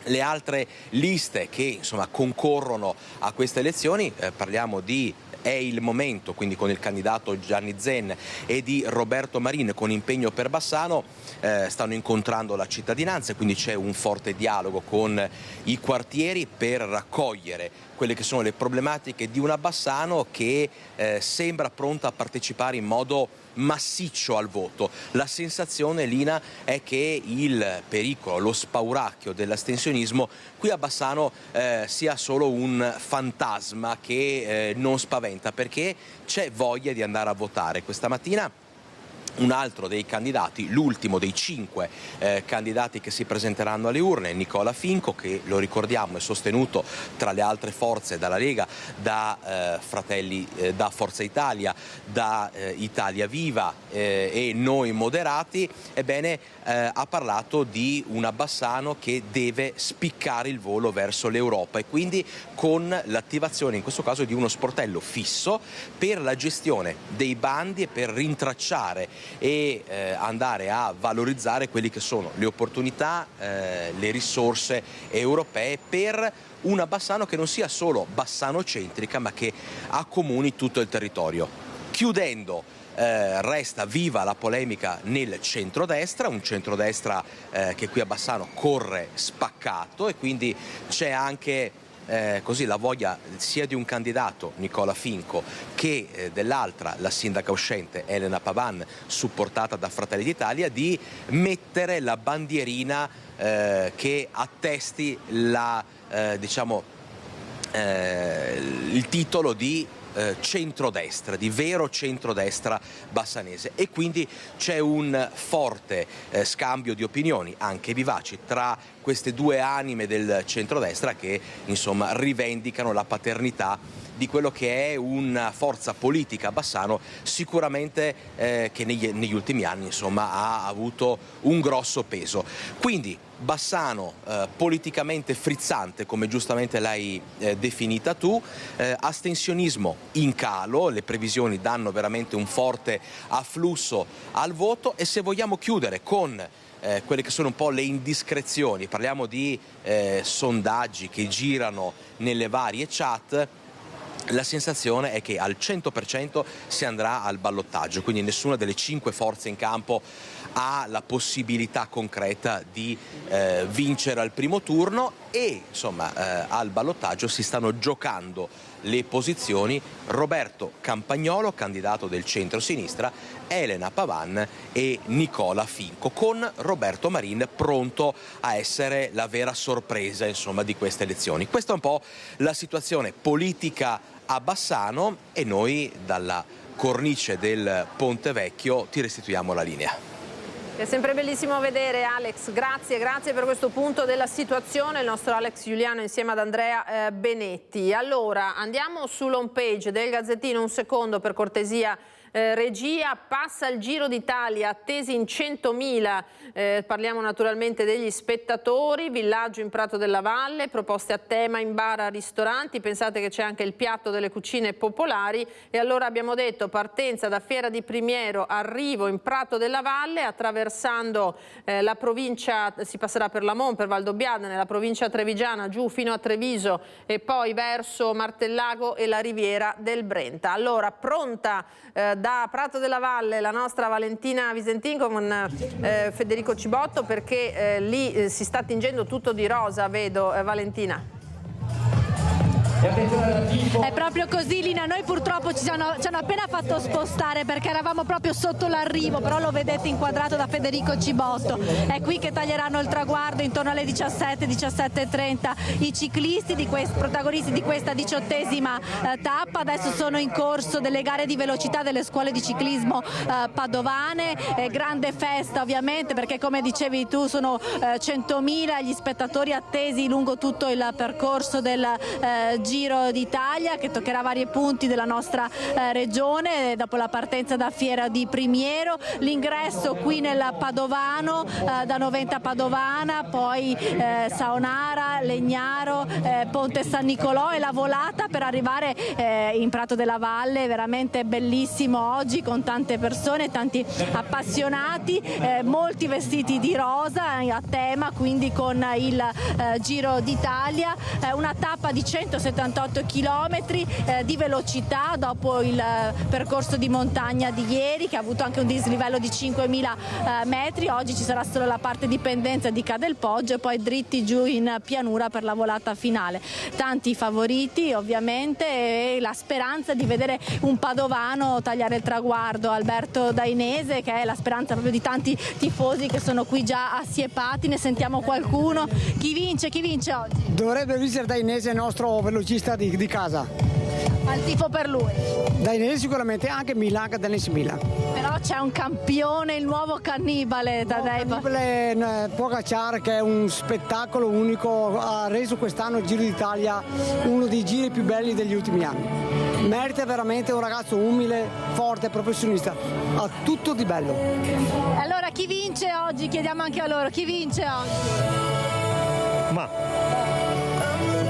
Le altre liste che insomma concorrono a queste elezioni, parliamo di È il momento, quindi con il candidato Gianni Zen, e di Roberto Marin con Impegno per Bassano, stanno incontrando la cittadinanza, quindi c'è un forte dialogo con i quartieri per raccogliere quelle che sono le problematiche di una Bassano che sembra pronta a partecipare in modo massiccio al voto. La sensazione, Lina, è che il pericolo, lo spauracchio dell'astensionismo qui a Bassano sia solo un fantasma che non spaventa, perché c'è voglia di andare a votare. Questa mattina un altro dei candidati, l'ultimo dei 5 candidati che si presenteranno alle urne, Nicola Finco, che lo ricordiamo è sostenuto tra le altre forze dalla Lega, da Forza Italia, da Italia Viva e Noi Moderati. Ebbene, ha parlato di una Bassano che deve spiccare il volo verso l'Europa e quindi con l'attivazione in questo caso di uno sportello fisso per la gestione dei bandi e per rintracciare e andare a valorizzare quelli che sono le opportunità, le risorse europee per una Bassano che non sia solo bassanocentrica ma che accomuni tutto il territorio. Chiudendo, resta viva la polemica nel centrodestra, un centrodestra che qui a Bassano corre spaccato e quindi c'è anche così la voglia sia di un candidato, Nicola Finco, che dell'altra, la sindaca uscente Elena Pavan, supportata da Fratelli d'Italia, di mettere la bandierina che attesti il titolo di centrodestra, di vero centrodestra bassanese, e quindi c'è un forte scambio di opinioni, anche vivaci, tra queste due anime del centrodestra che insomma rivendicano la paternità di quello che è una forza politica a Bassano sicuramente che negli ultimi anni insomma ha avuto un grosso peso. Quindi Bassano politicamente frizzante, come giustamente l'hai definita tu, astensionismo in calo, le previsioni danno veramente un forte afflusso al voto, e se vogliamo chiudere con quelle che sono un po' le indiscrezioni, parliamo di sondaggi che girano nelle varie chat, la sensazione è che al 100% si andrà al ballottaggio, quindi nessuna delle 5 forze in campo ha la possibilità concreta di vincere al primo turno e insomma al ballottaggio si stanno giocando le posizioni Roberto Campagnolo, candidato del centro-sinistra, Elena Pavan e Nicola Finco, con Roberto Marin pronto a essere la vera sorpresa insomma di queste elezioni. Questa è un po' la situazione politica a Bassano e noi dalla cornice del Ponte Vecchio ti restituiamo la linea. È sempre bellissimo vedere, Alex, grazie per questo punto della situazione, il nostro Alex Giuliano insieme ad Andrea Benetti. Allora, andiamo sull'home page del Gazzettino, un secondo per cortesia. Regia, passa il Giro d'Italia, attesi in 100.000, parliamo naturalmente degli spettatori, villaggio in Prato della Valle, proposte a tema in bar a ristoranti, pensate che c'è anche il piatto delle cucine popolari e allora abbiamo detto partenza da Fiera di Primiero, arrivo in Prato della Valle, attraversando la provincia, si passerà per Lamon, per Valdobbiadene, la provincia trevigiana, giù fino a Treviso e poi verso Martellago e la riviera del Brenta. Allora, pronta da Prato della Valle la nostra Valentina Visentin con Federico Cibotto perché lì si sta tingendo tutto di rosa, vedo Valentina. È proprio così, Lina, noi purtroppo ci hanno appena fatto spostare perché eravamo proprio sotto l'arrivo, però lo vedete inquadrato da Federico Cibotto. È qui che taglieranno il traguardo intorno alle 17:30 i ciclisti protagonisti di questa 18ª tappa. Adesso sono in corso delle gare di velocità delle scuole di ciclismo padovane, grande festa ovviamente perché come dicevi tu sono 100.000 gli spettatori attesi lungo tutto il percorso del Giro d'Italia che toccherà vari punti della nostra regione dopo la partenza da Fiera di Primiero, l'ingresso qui nel Padovano, da Noventa Padovana, poi Saonara, Legnaro, Ponte San Nicolò e la volata per arrivare in Prato della Valle, veramente bellissimo oggi con tante persone, tanti appassionati, molti vestiti di rosa a tema, quindi con il Giro d'Italia, una tappa di 178 chilometri di velocità dopo il percorso di montagna di ieri che ha avuto anche un dislivello di 5.000 metri. Oggi ci sarà solo la parte di pendenza di Cadelpoggio e poi dritti giù in pianura per la volata finale. Tanti favoriti ovviamente e la speranza di vedere un padovano tagliare il traguardo, Alberto Dainese, che è la speranza proprio di tanti tifosi che sono qui già assiepati. Ne sentiamo qualcuno. Chi vince oggi? Dovrebbe vincere Dainese, il nostro velocista di casa. Ma il tifo per lui? Dainese sicuramente, anche Milan, Dennis Milan. Però c'è un campione, il nuovo Cannibale Tadej. Cannibale Pogacar, che è un spettacolo unico, ha reso quest'anno il Giro d'Italia uno dei giri più belli degli ultimi anni. Merita veramente, un ragazzo umile, forte, professionista, ha tutto di bello. Allora chi vince oggi? Chiediamo anche a loro, chi vince oggi? Ma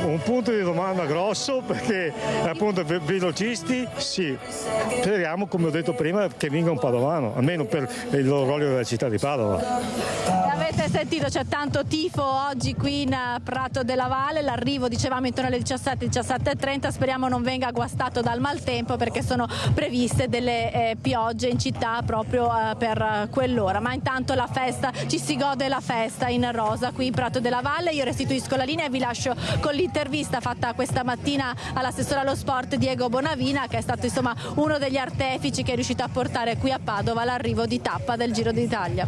un punto di domanda grosso perché appunto velocisti sì, speriamo come ho detto prima che vinca un padovano, almeno per l'orgoglio della città di Padova. Avete sentito, c'è tanto tifo oggi qui in Prato della Valle, l'arrivo dicevamo intorno alle 17:30, speriamo non venga guastato dal maltempo perché sono previste delle piogge in città proprio per quell'ora, ma intanto la festa, ci si gode la festa in rosa qui in Prato della Valle. Io restituisco la linea e vi lascio con l'intervista fatta questa mattina all'assessore allo sport Diego Bonavina, che è stato insomma uno degli artefici che è riuscito a portare qui a Padova l'arrivo di tappa del Giro d'Italia.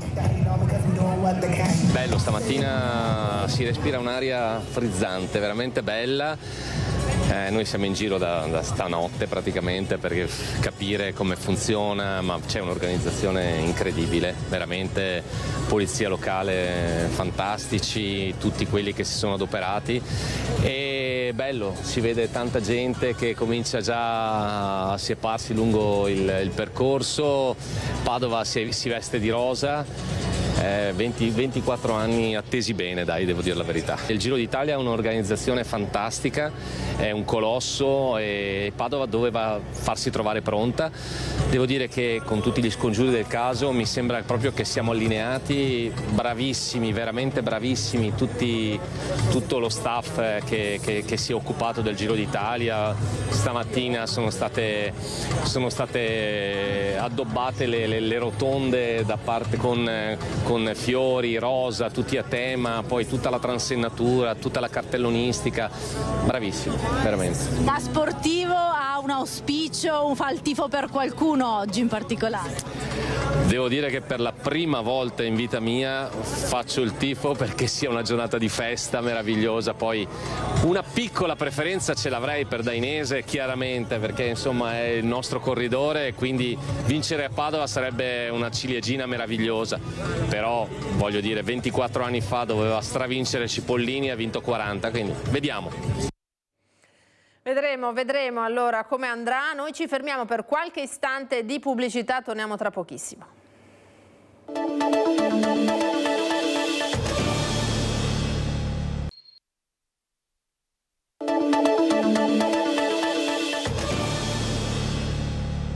Bello, stamattina si respira un'aria frizzante, veramente bella. Noi siamo in giro da stanotte praticamente per capire come funziona, ma c'è un'organizzazione incredibile, veramente polizia locale fantastici, tutti quelli che si sono adoperati e bello, si vede tanta gente che comincia già a sieparsi lungo il percorso. Padova si veste di rosa. 24 anni attesi bene, dai, devo dire la verità. Il Giro d'Italia è un'organizzazione fantastica, è un colosso e Padova doveva farsi trovare pronta. Devo dire che con tutti gli scongiuri del caso mi sembra proprio che siamo allineati, bravissimi, veramente bravissimi, tutto lo staff che si è occupato del Giro d'Italia. Stamattina sono state addobbate le rotonde da parte con fiori, rosa, tutti a tema, poi tutta la transennatura, tutta la cartellonistica, bravissimo, veramente. Da sportivo ha un auspicio, fa il tifo per qualcuno oggi in particolare? Devo dire che per la prima volta in vita mia faccio il tifo perché sia una giornata di festa meravigliosa, poi una piccola preferenza ce l'avrei per Dainese chiaramente perché insomma è il nostro corridore e quindi vincere a Padova sarebbe una ciliegina meravigliosa, però voglio dire 24 anni fa doveva stravincere Cipollini e ha vinto 40, quindi vediamo. Vedremo allora come andrà. Noi ci fermiamo per qualche istante di pubblicità, torniamo tra pochissimo.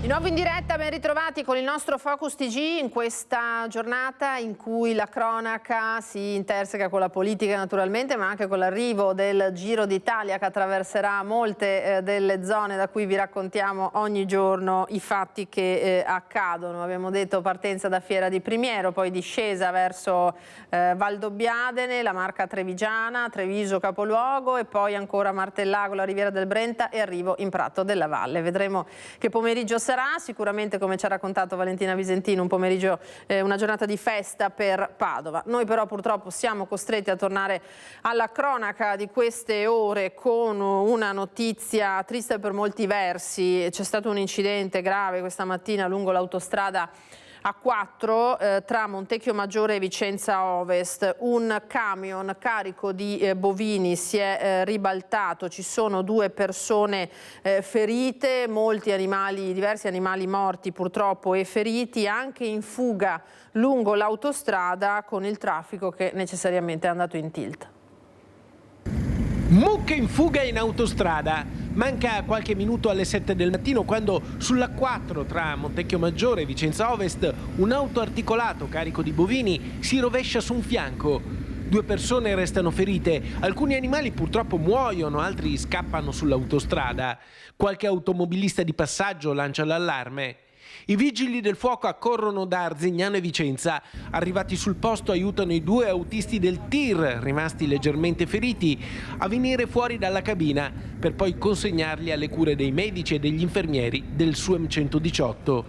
Di nuovo in diretta, ben ritrovati con il nostro Focus TG in questa giornata in cui la cronaca si interseca con la politica naturalmente, ma anche con l'arrivo del Giro d'Italia che attraverserà molte delle zone da cui vi raccontiamo ogni giorno i fatti che accadono. Abbiamo detto partenza da Fiera di Primiero, poi discesa verso Valdobbiadene, la Marca Trevigiana, Treviso capoluogo e poi ancora Martellago, la Riviera del Brenta e arrivo in Prato della Valle. Vedremo che pomeriggio sarà. Sicuramente, come ci ha raccontato Valentina Visentino, un pomeriggio, una giornata di festa per Padova. Noi però purtroppo siamo costretti a tornare alla cronaca di queste ore con una notizia triste per molti versi. C'è stato un incidente grave questa mattina lungo l'autostrada A4 tra Montecchio Maggiore e Vicenza Ovest. Un camion carico di bovini si è ribaltato, ci sono 2 persone ferite, diversi animali morti purtroppo e feriti, anche in fuga lungo l'autostrada con il traffico che necessariamente è andato in tilt. Mucche in fuga in autostrada. Manca qualche minuto alle 7 del mattino quando sulla 4 tra Montecchio Maggiore e Vicenza Ovest un auto articolato carico di bovini si rovescia su un fianco. 2 persone restano ferite, alcuni animali purtroppo muoiono, altri scappano sull'autostrada. Qualche automobilista di passaggio lancia l'allarme. I vigili del fuoco accorrono da Arzignano e Vicenza. Arrivati sul posto aiutano i 2 autisti del TIR, rimasti leggermente feriti, a venire fuori dalla cabina per poi consegnarli alle cure dei medici e degli infermieri del SUEM 118.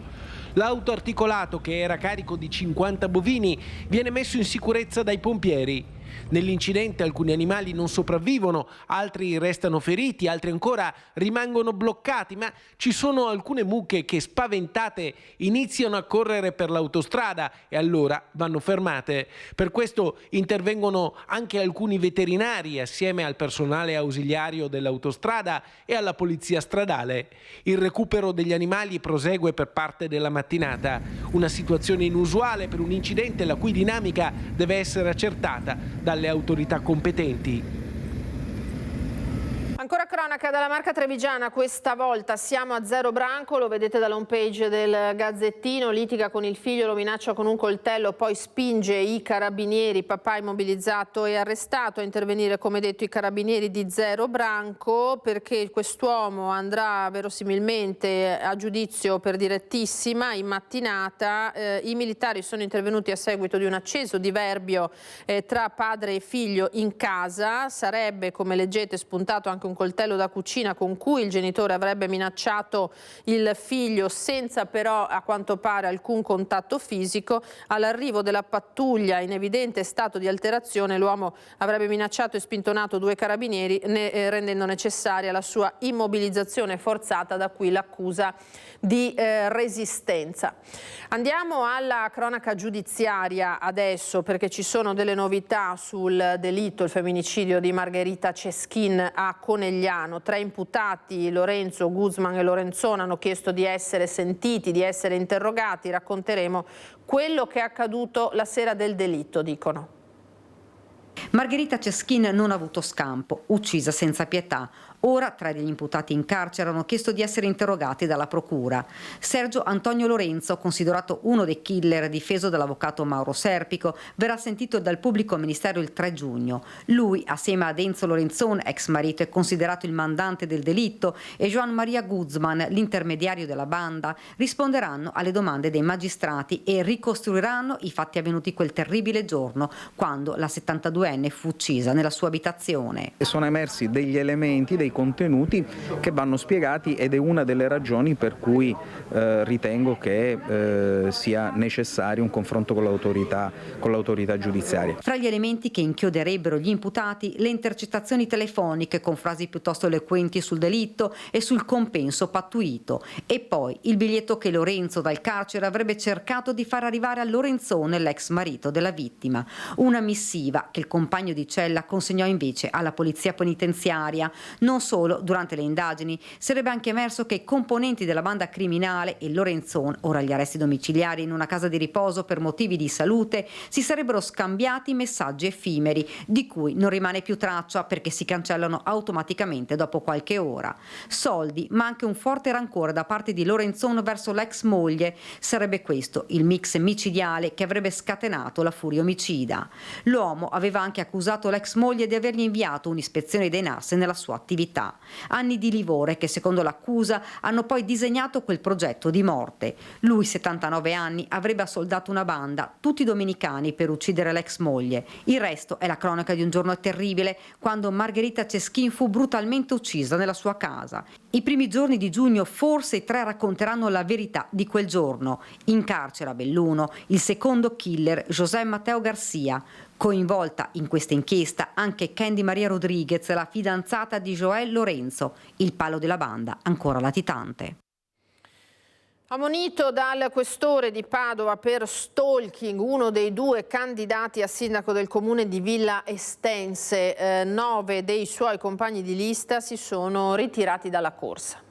L'auto articolato, che era carico di 50 bovini, viene messo in sicurezza dai pompieri. Nell'incidente alcuni animali non sopravvivono, altri restano feriti, altri ancora rimangono bloccati, ma ci sono alcune mucche che spaventate iniziano a correre per l'autostrada e allora vanno fermate. Per questo intervengono anche alcuni veterinari assieme al personale ausiliario dell'autostrada e alla polizia stradale. Il recupero degli animali prosegue per parte della mattinata. Una situazione inusuale per un incidente la cui dinamica deve essere accertata dalle autorità competenti. Ancora cronaca dalla Marca Trevigiana, questa volta siamo a Zero Branco, lo vedete dalla homepage del Gazzettino, litiga con il figlio, lo minaccia con un coltello, poi spinge i carabinieri, papà immobilizzato e arrestato, a intervenire come detto i carabinieri di Zero Branco perché quest'uomo andrà verosimilmente a giudizio per direttissima in mattinata. I militari sono intervenuti a seguito di un acceso diverbio tra padre e figlio in casa, sarebbe, come leggete, spuntato anche un coltello da cucina con cui il genitore avrebbe minacciato il figlio senza però a quanto pare alcun contatto fisico. All'arrivo della pattuglia in evidente stato di alterazione l'uomo avrebbe minacciato e spintonato 2 carabinieri rendendo necessaria la sua immobilizzazione forzata, da qui l'accusa di resistenza. Andiamo alla cronaca giudiziaria adesso perché ci sono delle novità sul delitto, il femminicidio di Margherita Ceschin a Conegliano. Milano. 3 imputati, Lorenzo, Guzman e Lorenzona, hanno chiesto di essere sentiti, di essere interrogati. Racconteremo quello che è accaduto la sera del delitto, dicono. Margherita Ceschin non ha avuto scampo, uccisa senza pietà. Ora 3 degli imputati in carcere hanno chiesto di essere interrogati dalla procura. Sergio Antonio Lorenzo, considerato uno dei killer, difeso dall'avvocato Mauro Serpico, verrà sentito dal pubblico ministero il 3 giugno. Lui, assieme ad Enzo Lorenzon, ex marito, è considerato il mandante del delitto, e Joan Maria Guzman, l'intermediario della banda, risponderanno alle domande dei magistrati e ricostruiranno i fatti avvenuti quel terribile giorno, quando la 72enne fu uccisa nella sua abitazione. Sono emersi degli elementi, dei contenuti che vanno spiegati, ed è una delle ragioni per cui ritengo che sia necessario un confronto con l'autorità giudiziaria. Fra gli elementi che inchioderebbero gli imputati, le intercettazioni telefoniche con frasi piuttosto eloquenti sul delitto e sul compenso pattuito, e poi il biglietto che Lorenzo dal carcere avrebbe cercato di far arrivare a Lorenzone, l'ex marito della vittima, una missiva che il compagno di cella consegnò invece alla polizia penitenziaria. Non solo, durante le indagini sarebbe anche emerso che i componenti della banda criminale e Lorenzon, ora agli arresti domiciliari in una casa di riposo per motivi di salute, si sarebbero scambiati messaggi effimeri di cui non rimane più traccia perché si cancellano automaticamente dopo qualche ora. Soldi, ma anche un forte rancore da parte di Lorenzon verso l'ex moglie. Sarebbe questo il mix micidiale che avrebbe scatenato la furia omicida. L'uomo aveva anche accusato l'ex moglie di avergli inviato un'ispezione dei NAS nella sua attività. Anni di livore che, secondo l'accusa, hanno poi disegnato quel progetto di morte. Lui, 79 anni, avrebbe assoldato una banda, tutti domenicani, per uccidere l'ex moglie. Il resto è la cronaca di un giorno terribile, quando Margherita Ceschin fu brutalmente uccisa nella sua casa. I primi giorni di giugno forse i 3 racconteranno la verità di quel giorno. In carcere a Belluno, il secondo killer, José Mateo Garcia. Coinvolta in questa inchiesta anche Candy Maria Rodriguez, la fidanzata di Joel Lorenzo, il palo della banda ancora latitante. Ammonito dal questore di Padova per stalking uno dei 2 candidati a sindaco del comune di Villa Estense, 9 dei suoi compagni di lista si sono ritirati dalla corsa.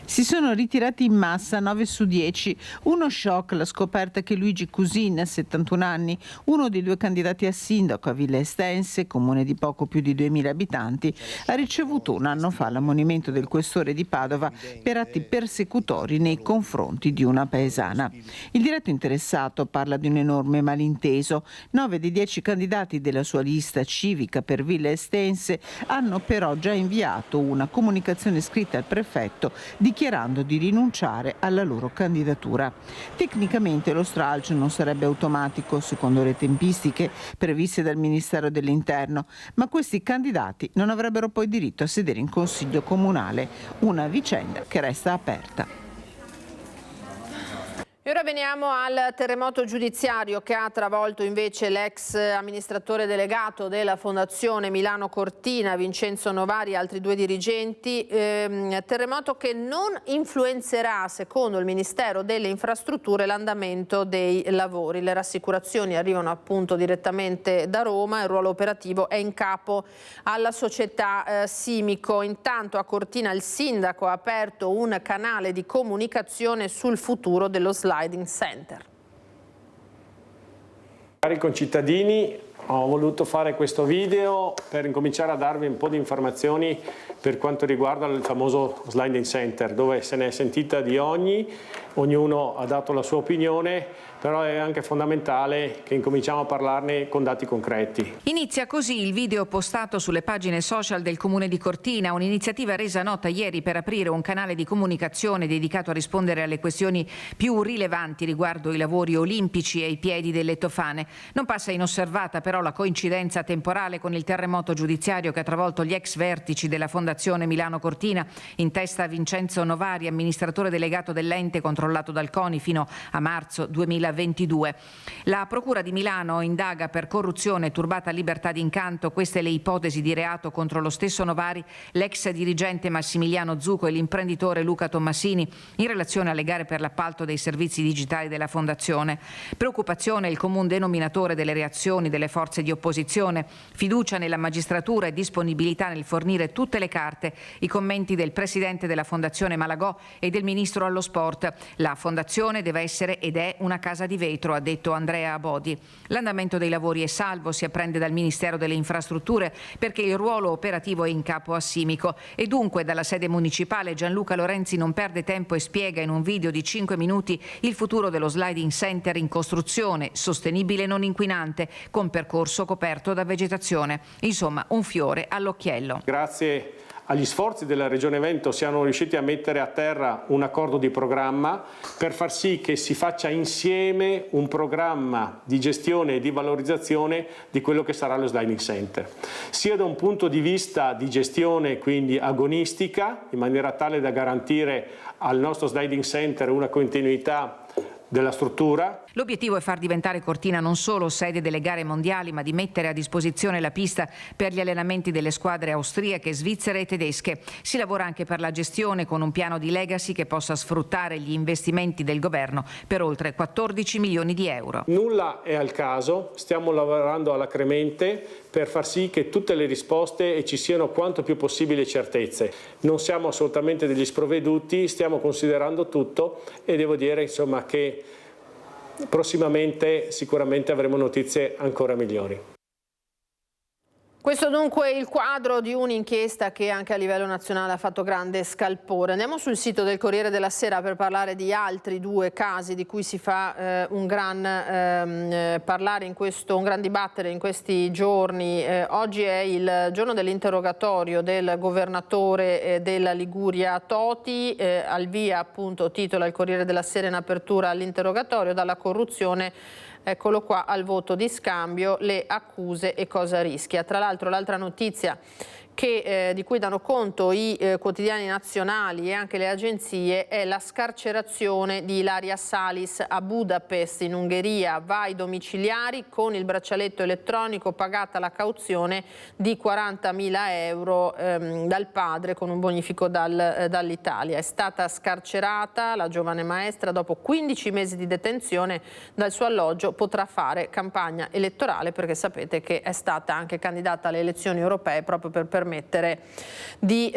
Si sono ritirati in massa 9 su 10. Uno shock la scoperta che Luigi Cusin, 71 anni, uno dei 2 candidati a sindaco a Villa Estense, comune di poco più di 2000 abitanti, ha ricevuto un anno fa l'ammonimento del questore di Padova per atti persecutori nei confronti di una paesana. Il diretto interessato parla di un enorme malinteso. 9 dei 10 candidati della sua lista civica per Villa Estense hanno però già inviato una comunicazione scritta al prefetto dichiarando di rinunciare alla loro candidatura. Tecnicamente lo stralcio non sarebbe automatico secondo le tempistiche previste dal Ministero dell'Interno, ma questi candidati non avrebbero poi diritto a sedere in Consiglio Comunale, una vicenda che resta aperta. E ora veniamo al terremoto giudiziario che ha travolto invece l'ex amministratore delegato della Fondazione Milano Cortina, Vincenzo Novari, e altri 2 dirigenti. Terremoto che non influenzerà, secondo il Ministero delle Infrastrutture, l'andamento dei lavori. Le rassicurazioni arrivano appunto direttamente da Roma. Il ruolo operativo è in capo alla società Simico. Intanto a Cortina il sindaco ha aperto un canale di comunicazione sul futuro dello sliding center. Cari concittadini, ho voluto fare questo video per incominciare a darvi un po' di informazioni per quanto riguarda il famoso sliding center, dove se ne è sentita di ognuno ha dato la sua opinione, però è anche fondamentale che incominciamo a parlarne con dati concreti. Inizia così il video postato sulle pagine social del Comune di Cortina, un'iniziativa resa nota ieri per aprire un canale di comunicazione dedicato a rispondere alle questioni più rilevanti riguardo i lavori olimpici e i piedi delle tofane. Non passa inosservata però la coincidenza temporale con il terremoto giudiziario che ha travolto gli ex vertici della Fondazione Milano Cortina, in testa a Vincenzo Novari, amministratore delegato dell'ente controllato dal CONI fino a marzo 2020. 2022. La Procura di Milano indaga per corruzione e turbata libertà d'incanto. Queste le ipotesi di reato contro lo stesso Novari, l'ex dirigente Massimiliano Zucco e l'imprenditore Luca Tommasini in relazione alle gare per l'appalto dei servizi digitali della Fondazione. Preoccupazione è il comune denominatore delle reazioni delle forze di opposizione, fiducia nella magistratura e disponibilità nel fornire tutte le carte. I commenti del presidente della Fondazione Malagò e del ministro allo sport. La Fondazione deve essere ed è una casa di vetro, ha detto Andrea Abodi. L'andamento dei lavori è salvo, si apprende dal Ministero delle Infrastrutture, perché il ruolo operativo è in capo a Simico e dunque dalla sede municipale Gianluca Lorenzi non perde tempo e spiega in un video di 5 minuti il futuro dello sliding center in costruzione, sostenibile e non inquinante, con percorso coperto da vegetazione. Insomma, un fiore all'occhiello. Grazie agli sforzi della Regione Veneto siamo riusciti a mettere a terra un accordo di programma per far sì che si faccia insieme un programma di gestione e di valorizzazione di quello che sarà lo sliding center, sia da un punto di vista di gestione, quindi agonistica, in maniera tale da garantire al nostro sliding center una continuità della struttura. L'obiettivo è far diventare Cortina non solo sede delle gare mondiali, ma di mettere a disposizione la pista per gli allenamenti delle squadre austriache, svizzere e tedesche. Si lavora anche per la gestione con un piano di legacy che possa sfruttare gli investimenti del governo per oltre 14 milioni di euro. Nulla è al caso, stiamo lavorando alacremente per far sì che tutte le risposte e ci siano quanto più possibile certezze. Non siamo assolutamente degli sprovveduti, stiamo considerando tutto e devo dire insomma che prossimamente sicuramente avremo notizie ancora migliori. Questo dunque è il quadro di un'inchiesta che anche a livello nazionale ha fatto grande scalpore. Andiamo sul sito del Corriere della Sera per parlare di altri 2 casi di cui si fa un gran dibattere in questi giorni. Oggi è il giorno dell'interrogatorio del governatore della Liguria Toti, al via appunto titola il Corriere della Sera in apertura all'interrogatorio, dalla corruzione, eccolo qua, al voto di scambio, le accuse e cosa rischia. Tra l'altro l'altra notizia di cui danno conto i quotidiani nazionali e anche le agenzie è la scarcerazione di Ilaria Salis a Budapest in Ungheria, vai domiciliari con il braccialetto elettronico, pagata la cauzione di 40.000 euro dal padre con un bonifico dall'Italia. È stata scarcerata la giovane maestra dopo 15 mesi di detenzione, dal suo alloggio potrà fare campagna elettorale perché sapete che è stata anche candidata alle elezioni europee proprio per permettere di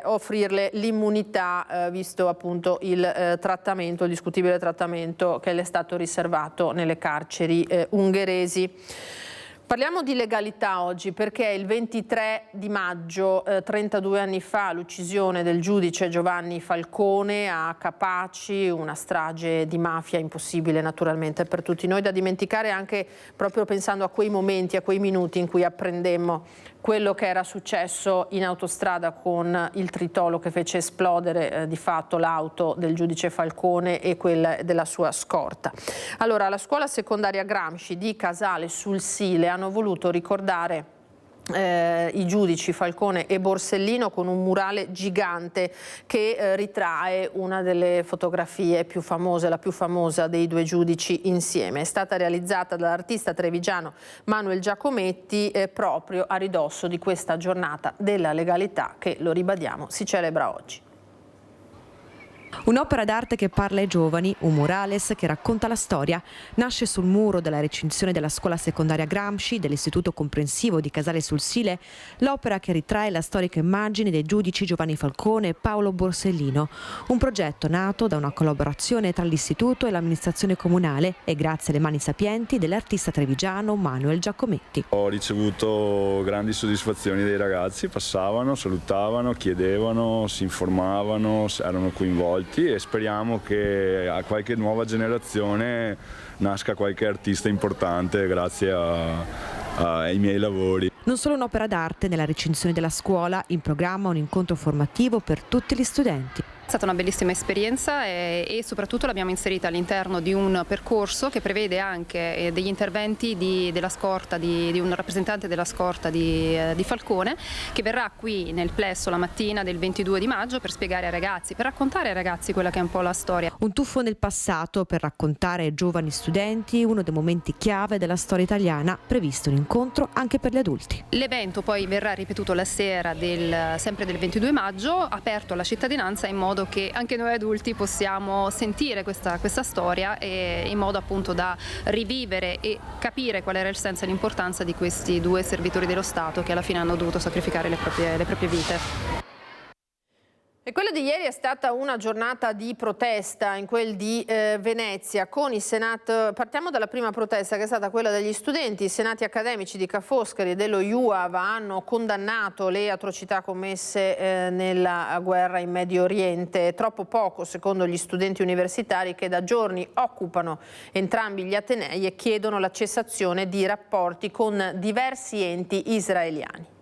offrirle l'immunità visto appunto il trattamento, il discutibile trattamento che le è stato riservato nelle carceri ungheresi. Parliamo di legalità oggi perché il 23 di maggio, 32 anni fa, l'uccisione del giudice Giovanni Falcone a Capaci, una strage di mafia impossibile naturalmente per tutti noi da dimenticare, anche proprio pensando a quei momenti, a quei minuti in cui apprendemmo quello che era successo in autostrada con il tritolo che fece esplodere di fatto l'auto del giudice Falcone e quella della sua scorta. Allora, la scuola secondaria Gramsci di Casale sul Sile hanno voluto ricordare i giudici Falcone e Borsellino con un murale gigante che ritrae una delle fotografie più famose, la più famosa dei 2 giudici insieme. È stata realizzata dall'artista trevigiano Manuel Giacometti proprio a ridosso di questa giornata della legalità che, lo ribadiamo, si celebra oggi. Un'opera d'arte che parla ai giovani, un murales che racconta la storia, nasce sul muro della recinzione della scuola secondaria Gramsci, dell'istituto comprensivo di Casale sul Sile, l'opera che ritrae la storica immagine dei giudici Giovanni Falcone e Paolo Borsellino, un progetto nato da una collaborazione tra l'istituto e l'amministrazione comunale e grazie alle mani sapienti dell'artista trevigiano Manuel Giacometti. Ho ricevuto grandi soddisfazioni dai ragazzi, passavano, salutavano, chiedevano, si informavano, erano coinvolti e speriamo che a qualche nuova generazione nasca qualche artista importante grazie ai miei lavori. Non solo un'opera d'arte nella recinzione della scuola, in programma un incontro formativo per tutti gli studenti. È stata una bellissima esperienza e soprattutto l'abbiamo inserita all'interno di un percorso che prevede anche degli interventi della scorta, di un rappresentante della scorta di Falcone, che verrà qui nel plesso la mattina del 22 di maggio per spiegare ai ragazzi, per raccontare ai ragazzi quella che è un po' la storia. Un tuffo nel passato per raccontare ai giovani studenti uno dei momenti chiave della storia italiana, previsto un incontro anche per gli adulti. L'evento poi verrà ripetuto la sera sempre del 22 maggio, aperto alla cittadinanza in modo che anche noi adulti possiamo sentire questa storia e in modo appunto da rivivere e capire qual era il senso e l'importanza di questi due servitori dello Stato che alla fine hanno dovuto sacrificare le proprie vite. E quella di ieri è stata una giornata di protesta in quel di Venezia con il Senato. Partiamo dalla prima protesta, che è stata quella degli studenti. I senati accademici di Ca' Foscari e dello IUAV hanno condannato le atrocità commesse nella guerra in Medio Oriente. Troppo poco, secondo gli studenti universitari, che da giorni occupano entrambi gli atenei e chiedono la cessazione di rapporti con diversi enti israeliani.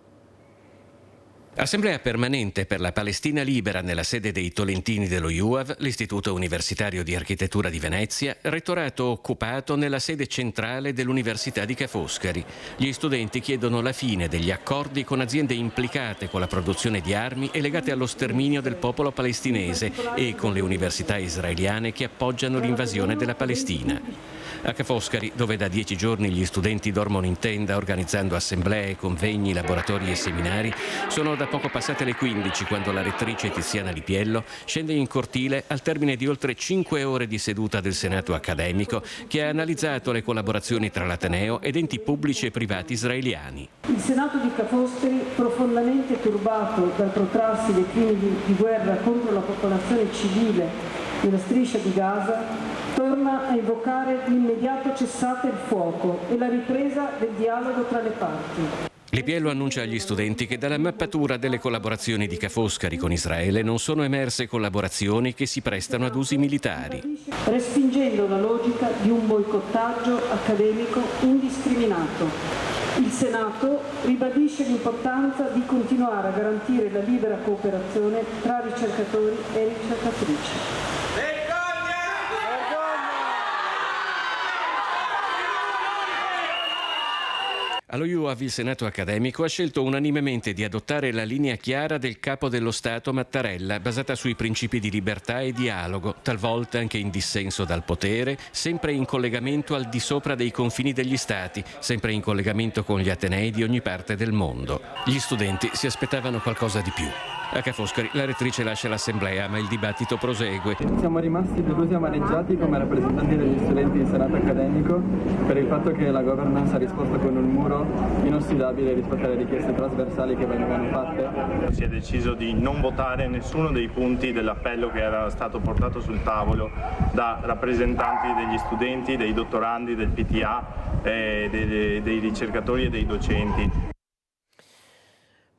Assemblea permanente per la Palestina libera nella sede dei Tolentini dello IUAV, l'Istituto Universitario di Architettura di Venezia, rettorato occupato nella sede centrale dell'Università di Ca' Foscari. Gli studenti chiedono la fine degli accordi con aziende implicate con la produzione di armi e legate allo sterminio del popolo palestinese e con le università israeliane che appoggiano l'invasione della Palestina. A Ca' Foscari, dove da 10 giorni gli studenti dormono in tenda organizzando assemblee, convegni, laboratori e seminari, sono da poco passate le 15 quando la rettrice Tiziana Lipiello scende in cortile al termine di oltre 5 ore di seduta del Senato accademico che ha analizzato le collaborazioni tra l'Ateneo ed enti pubblici e privati israeliani. Il Senato di Ca' Foscari, profondamente turbato dal protrarsi dei crimini di guerra contro la popolazione civile nella striscia di Gaza, torna a invocare l'immediato cessate il fuoco e la ripresa del dialogo tra le parti. Lipiello annuncia agli studenti che dalla mappatura delle collaborazioni di Ca' Foscari con Israele non sono emerse collaborazioni che si prestano ad usi militari. Respingendo la logica di un boicottaggio accademico indiscriminato, il Senato ribadisce l'importanza di continuare a garantire la libera cooperazione tra ricercatori e ricercatrici. Allo IUAV il Senato accademico ha scelto unanimemente di adottare la linea chiara del capo dello Stato Mattarella, basata sui principi di libertà e dialogo, talvolta anche in dissenso dal potere, sempre in collegamento al di sopra dei confini degli Stati, sempre in collegamento con gli atenei di ogni parte del mondo. Gli studenti si aspettavano qualcosa di più. A Ca' Foscari la rettrice lascia l'assemblea, ma il dibattito prosegue. Siamo rimasti delusi e amareggiati come rappresentanti degli studenti di Senato accademico per il fatto che la governance ha risposto con un muro inossidabile rispetto alle richieste trasversali che venivano fatte. Si è deciso di non votare nessuno dei punti dell'appello che era stato portato sul tavolo da rappresentanti degli studenti, dei dottorandi, del PTA, dei ricercatori e dei docenti.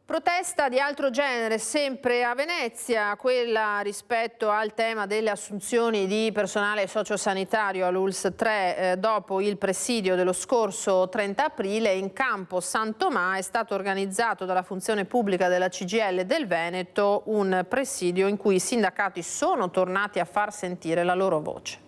Protesta di altro genere sempre a Venezia, quella rispetto al tema delle assunzioni di personale sociosanitario all'ULSS 3 dopo il presidio dello scorso 30 aprile in campo San Tomà è stato organizzato dalla funzione pubblica della CGIL del Veneto un presidio in cui i sindacati sono tornati a far sentire la loro voce.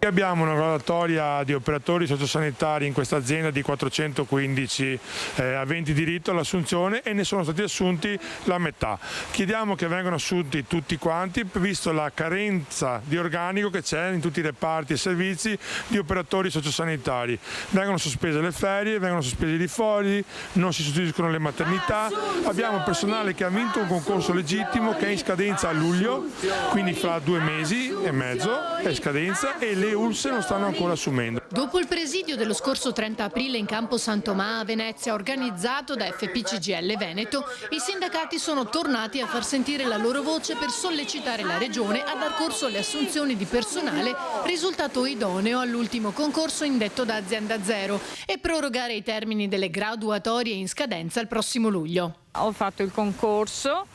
Abbiamo una graduatoria di operatori sociosanitari in questa azienda di 415 aventi diritto all'assunzione e ne sono stati assunti la metà. Chiediamo che vengano assunti tutti quanti, visto la carenza di organico che c'è in tutti i reparti e servizi di operatori sociosanitari. Vengono sospese le ferie, vengono sospesi i rifogli, non si sostituiscono le maternità. Abbiamo personale che ha vinto un concorso legittimo che è in scadenza a luglio, quindi fra 2 mesi e mezzo è scadenza e le ULSS non stanno ancora assumendo. Dopo il presidio dello scorso 30 aprile in campo San Tomà a Venezia organizzato da FPCGIL Veneto, i sindacati sono tornati a far sentire la loro voce per sollecitare la Regione a dar corso alle assunzioni di personale risultato idoneo all'ultimo concorso indetto da Azienda Zero e prorogare i termini delle graduatorie in scadenza il prossimo luglio. Ho fatto il concorso.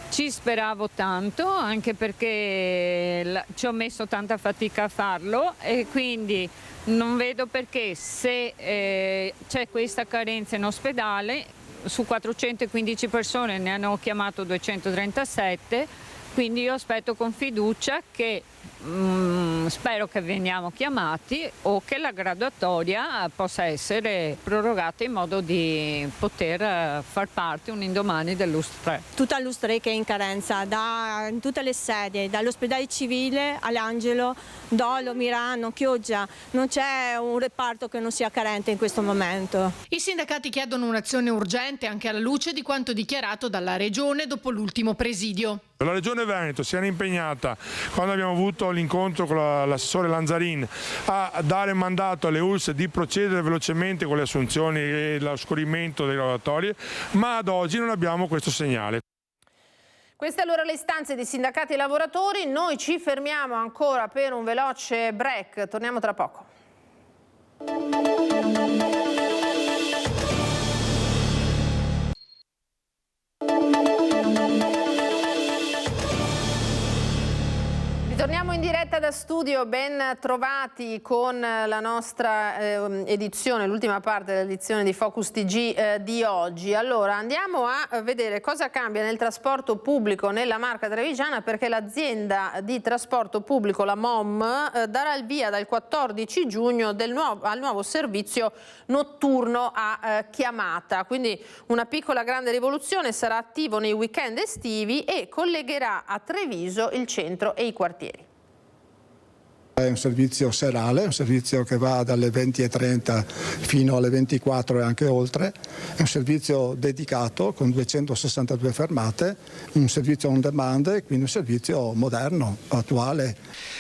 Ci speravo tanto, anche perché ci ho messo tanta fatica a farlo e quindi non vedo perché se c'è questa carenza in ospedale, su 415 persone ne hanno chiamato 237, Quindi io aspetto con fiducia che spero che veniamo chiamati o che la graduatoria possa essere prorogata in modo di poter far parte un indomani dell'UST3. Tutta l'UST3 che è in carenza, in tutte le sedi, dall'ospedale civile all'Angelo, Dolo, Mirano, Chioggia, non c'è un reparto che non sia carente in questo momento. I sindacati chiedono un'azione urgente anche alla luce di quanto dichiarato dalla Regione dopo l'ultimo presidio. La Regione Veneto si era impegnata, quando abbiamo avuto l'incontro con l'assessore Lanzarin, a dare mandato alle ULSS di procedere velocemente con le assunzioni e lo scorrimento dei graduatorie, ma ad oggi non abbiamo questo segnale. Queste allora le istanze di sindacati e lavoratori. Noi ci fermiamo ancora per un veloce break, torniamo tra poco. Torniamo in diretta da studio, ben trovati con la nostra edizione, l'ultima parte dell'edizione di Focus TG di oggi. Allora andiamo a vedere cosa cambia nel trasporto pubblico nella Marca Trevigiana, perché l'azienda di trasporto pubblico, la MOM, darà il via dal 14 giugno al nuovo servizio notturno a chiamata. Quindi una piccola grande rivoluzione, sarà attivo nei weekend estivi e collegherà a Treviso il centro e i quartieri. È un servizio serale, un servizio che va dalle 20:30 fino alle 24 e anche oltre. È un servizio dedicato con 262 fermate, un servizio on demand, quindi un servizio moderno, attuale.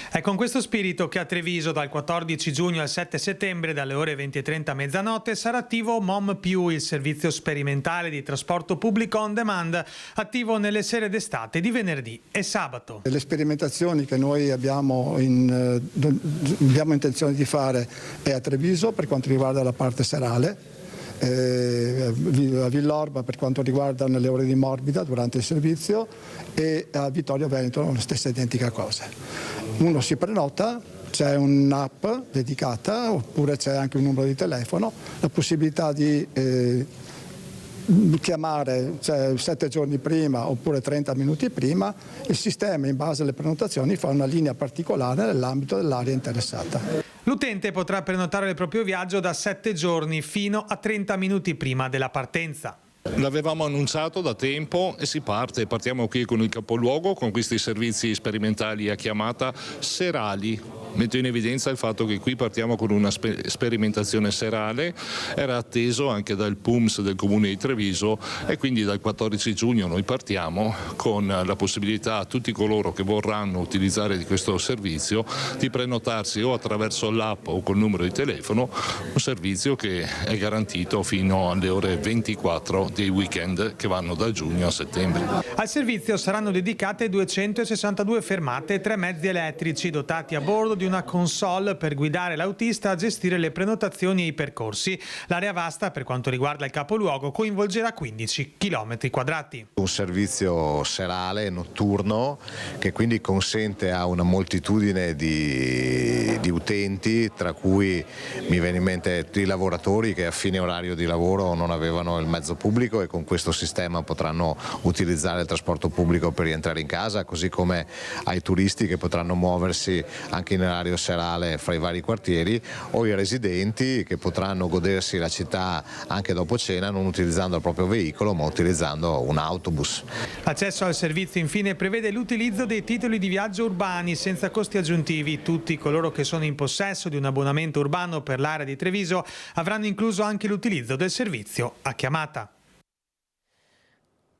È con questo spirito che a Treviso dal 14 giugno al 7 settembre dalle ore 20:30 a mezzanotte sarà attivo MOM+, il servizio sperimentale di trasporto pubblico on demand, attivo nelle sere d'estate di venerdì e sabato. Le sperimentazioni che noi abbiamo intenzione di fare è a Treviso per quanto riguarda la parte serale, a Villorba per quanto riguarda le ore di morbida durante il servizio e a Vittorio Veneto la stessa identica cosa. Uno si prenota, c'è un'app dedicata oppure c'è anche un numero di telefono, la possibilità di chiamare 7 giorni prima oppure 30 minuti prima. Il sistema in base alle prenotazioni fa una linea particolare nell'ambito dell'area interessata. L'utente potrà prenotare il proprio viaggio da 7 giorni fino a 30 minuti prima della partenza. L'avevamo annunciato da tempo e partiamo qui con il capoluogo con questi servizi sperimentali a chiamata serali. Metto in evidenza il fatto che qui partiamo con una sperimentazione serale, era atteso anche dal PUMS del Comune di Treviso e quindi dal 14 giugno noi partiamo con la possibilità a tutti coloro che vorranno utilizzare di questo servizio di prenotarsi o attraverso l'app o col numero di telefono, un servizio che è garantito fino alle ore 24 dei weekend che vanno da giugno a settembre. Al servizio saranno dedicate 262 fermate e 3 mezzi elettrici dotati a bordo di una console per guidare l'autista a gestire le prenotazioni e i percorsi. L'area vasta per quanto riguarda il capoluogo coinvolgerà 15 km quadrati. Un servizio serale, notturno, che quindi consente a una moltitudine di utenti, tra cui mi viene in mente i lavoratori che a fine orario di lavoro non avevano il mezzo pubblico e con questo sistema potranno utilizzare il trasporto pubblico per rientrare in casa, così come ai turisti che potranno muoversi anche in orario serale fra i vari quartieri, o i residenti che potranno godersi la città anche dopo cena non utilizzando il proprio veicolo ma utilizzando un autobus. L'accesso al servizio infine prevede l'utilizzo dei titoli di viaggio urbani senza costi aggiuntivi. Tutti coloro che sono in possesso di un abbonamento urbano per l'area di Treviso avranno incluso anche l'utilizzo del servizio a chiamata.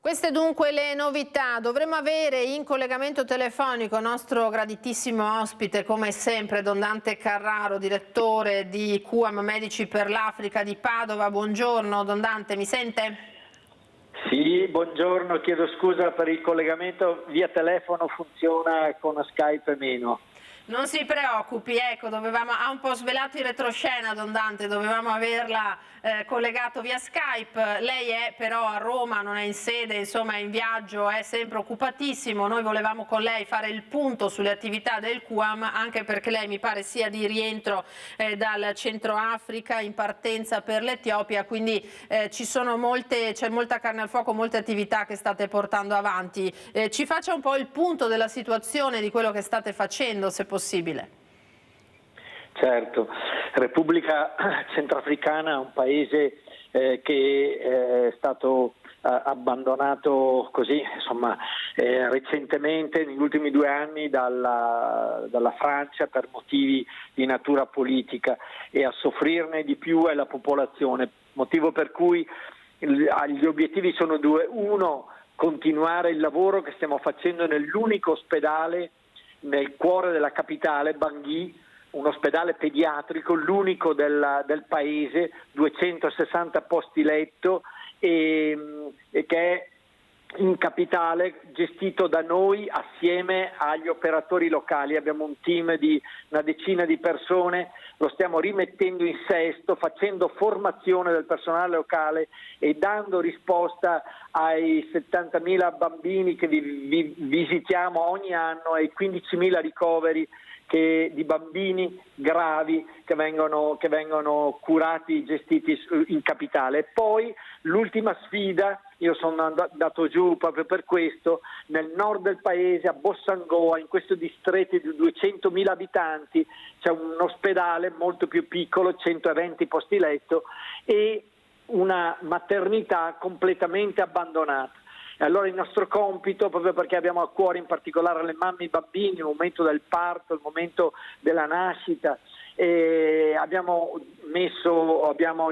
Queste dunque le novità. Dovremo avere in collegamento telefonico il nostro graditissimo ospite, come sempre, Don Dante Carraro, direttore di QAM Medici per l'Africa di Padova. Buongiorno Don Dante, mi sente? Sì, buongiorno, chiedo scusa per il collegamento via telefono, funziona con Skype meno. Non si preoccupi, ecco, ha un po' svelato in retroscena Don Dante, dovevamo averla collegato via Skype. Lei è però a Roma, non è in sede, insomma è in viaggio, è sempre occupatissimo. Noi volevamo con lei fare il punto sulle attività del QAM, anche perché lei mi pare sia di rientro dal Centro Africa in partenza per l'Etiopia, quindi c'è molta carne al fuoco, molte attività che state portando avanti. Ci faccia un po' il punto della situazione, di quello che state facendo, se possibile. Certo, Repubblica Centrafricana è un paese che è stato abbandonato così, insomma, recentemente, negli ultimi 2 anni, dalla Francia per motivi di natura politica, e a soffrirne di più è la popolazione, motivo per cui gli obiettivi sono 2. Uno, continuare il lavoro che stiamo facendo nell'unico ospedale nel cuore della capitale, Bangui, un ospedale pediatrico, l'unico del paese, 260 posti letto, e che è in capitale, gestito da noi assieme agli operatori locali. Abbiamo un team di una decina di persone, lo stiamo rimettendo in sesto, facendo formazione del personale locale e dando risposta ai 70.000 bambini che visitiamo ogni anno, ai 15.000 ricoveri di bambini gravi che vengono curati, gestiti in capitale. E poi l'ultima sfida, io sono andato giù proprio per questo, nel nord del paese, a Bossangoa, in questo distretto di 200.000 abitanti, c'è un ospedale molto più piccolo, 120 posti letto, e una maternità completamente abbandonata. E allora il nostro compito, proprio perché abbiamo a cuore in particolare le mamme e i bambini, il momento del parto, il momento della nascita, abbiamo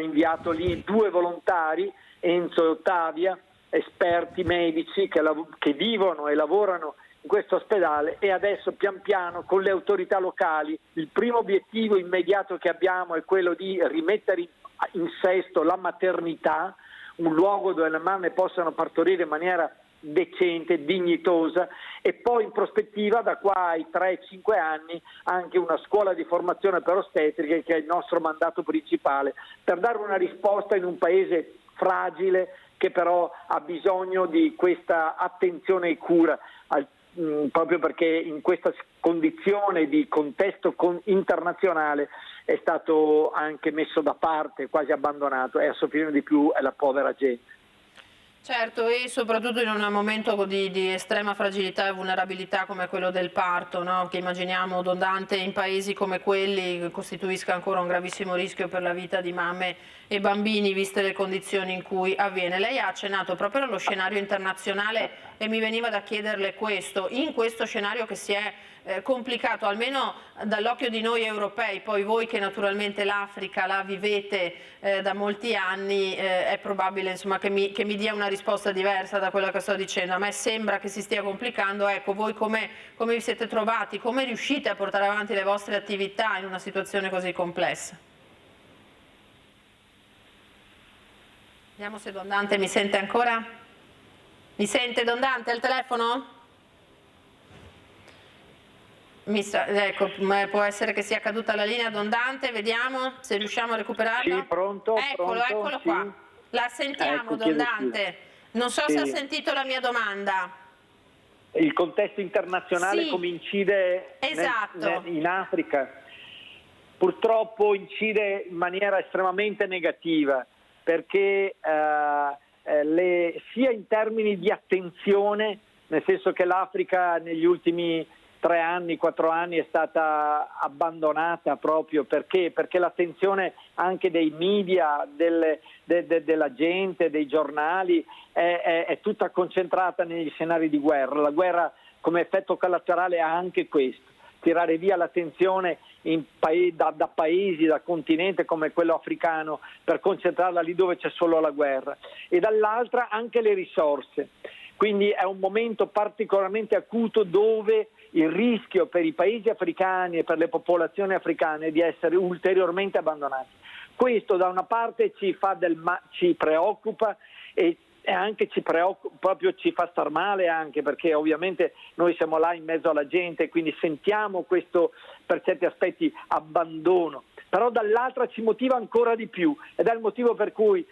inviato lì 2 volontari, Enzo e Ottavia, esperti medici che vivono e lavorano in questo ospedale, e adesso pian piano con le autorità locali il primo obiettivo immediato che abbiamo è quello di rimettere in sesto la maternità, un luogo dove le mamme possano partorire in maniera decente, dignitosa, e poi in prospettiva da qua ai 3-5 anni anche una scuola di formazione per ostetriche, che è il nostro mandato principale, per dare una risposta in un paese fragile che però ha bisogno di questa attenzione e cura, proprio perché in questa condizione di contesto internazionale è stato anche messo da parte, quasi abbandonato, e a soffrire di più è la povera gente. Certo, e soprattutto in un momento di estrema fragilità e vulnerabilità come quello del parto, no? Che immaginiamo, Don Dante, in paesi come quelli costituisca ancora un gravissimo rischio per la vita di mamme e bambini, viste le condizioni in cui avviene. Lei ha accennato proprio allo scenario internazionale e mi veniva da chiederle questo. In questo scenario che si è complicato, almeno dall'occhio di noi europei, poi voi che naturalmente l'Africa la vivete da molti anni, è probabile, insomma, che mi dia una risposta diversa da quella che sto dicendo. A me sembra che si stia complicando. Ecco, voi come vi siete trovati? Come riuscite a portare avanti le vostre attività in una situazione così complessa? Vediamo se Don Dante mi sente ancora. Mi sente Don Dante al telefono? Ecco, può essere che sia caduta la linea, Don Dante, vediamo se riusciamo a recuperarlo. Sì, pronto? Eccolo sì. Qua. La sentiamo, ecco, Don Dante. Non so se ha sentito la mia domanda. Il contesto internazionale come incide in Africa? Purtroppo incide in maniera estremamente negativa, perché sia in termini di attenzione, nel senso che l'Africa negli ultimi 3 anni, 4 anni è stata abbandonata proprio perché l'attenzione anche dei media, della gente, dei giornali è tutta concentrata negli scenari di guerra. La guerra come effetto collaterale ha anche questo, tirare via l'attenzione da paesi, da continente come quello africano, per concentrarla lì dove c'è solo la guerra, e dall'altra anche le risorse. Quindi è un momento particolarmente acuto dove il rischio per i paesi africani e per le popolazioni africane è di essere ulteriormente abbandonati. Questo da una parte ci preoccupa e e anche ci preoccupa, proprio ci fa star male, anche perché ovviamente noi siamo là in mezzo alla gente, quindi sentiamo questo per certi aspetti abbandono, però dall'altra ci motiva ancora di più, ed è il motivo per cui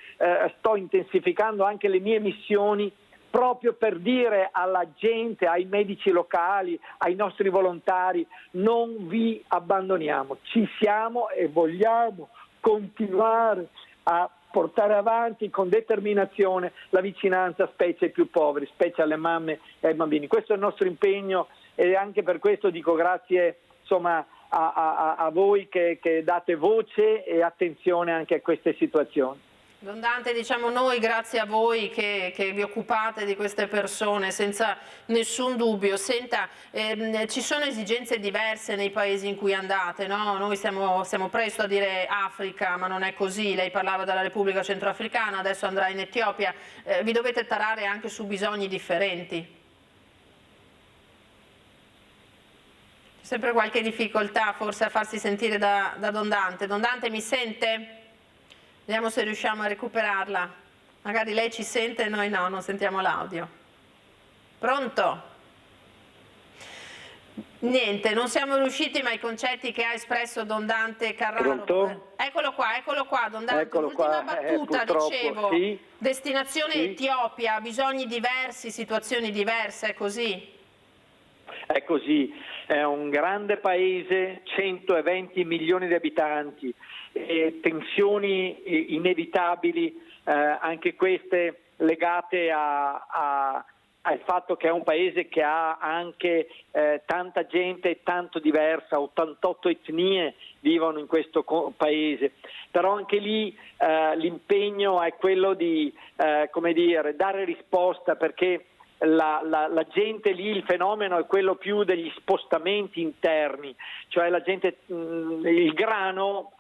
sto intensificando anche le mie missioni, proprio per dire alla gente, ai medici locali, ai nostri volontari: non vi abbandoniamo, ci siamo e vogliamo continuare a portare avanti con determinazione la vicinanza specie ai più poveri, specie alle mamme e ai bambini. Questo è il nostro impegno, e anche per questo dico grazie, insomma, a voi che date voce e attenzione anche a queste situazioni. Don Dante, diciamo noi grazie a voi che vi occupate di queste persone senza nessun dubbio. Senta, ci sono esigenze diverse nei paesi in cui andate, no? Noi siamo presto a dire Africa, ma non è così. Lei parlava della Repubblica Centroafricana, adesso andrà in Etiopia. Vi dovete tarare anche su bisogni differenti? C'è sempre qualche difficoltà forse a farsi sentire da Don Dante. Don Dante, mi sente? Vediamo se riusciamo a recuperarla. Magari lei ci sente e noi no, non sentiamo l'audio. Pronto? Niente, non siamo riusciti, ma i concetti che ha espresso Don Dante Carraro. Pronto? Eccolo qua, Don Dante. L'ultima battuta, dicevo, sì. Destinazione sì. Etiopia, bisogni diversi, situazioni diverse, è così? È così, è un grande paese, 120 milioni di abitanti, tensioni inevitabili, anche queste legate al fatto che è un paese che ha anche tanta gente tanto diversa, 88 etnie vivono in questo paese, però anche lì l'impegno è quello di come dire, dare risposta, perché la gente lì, il fenomeno è quello più degli spostamenti interni, cioè la gente, il grano,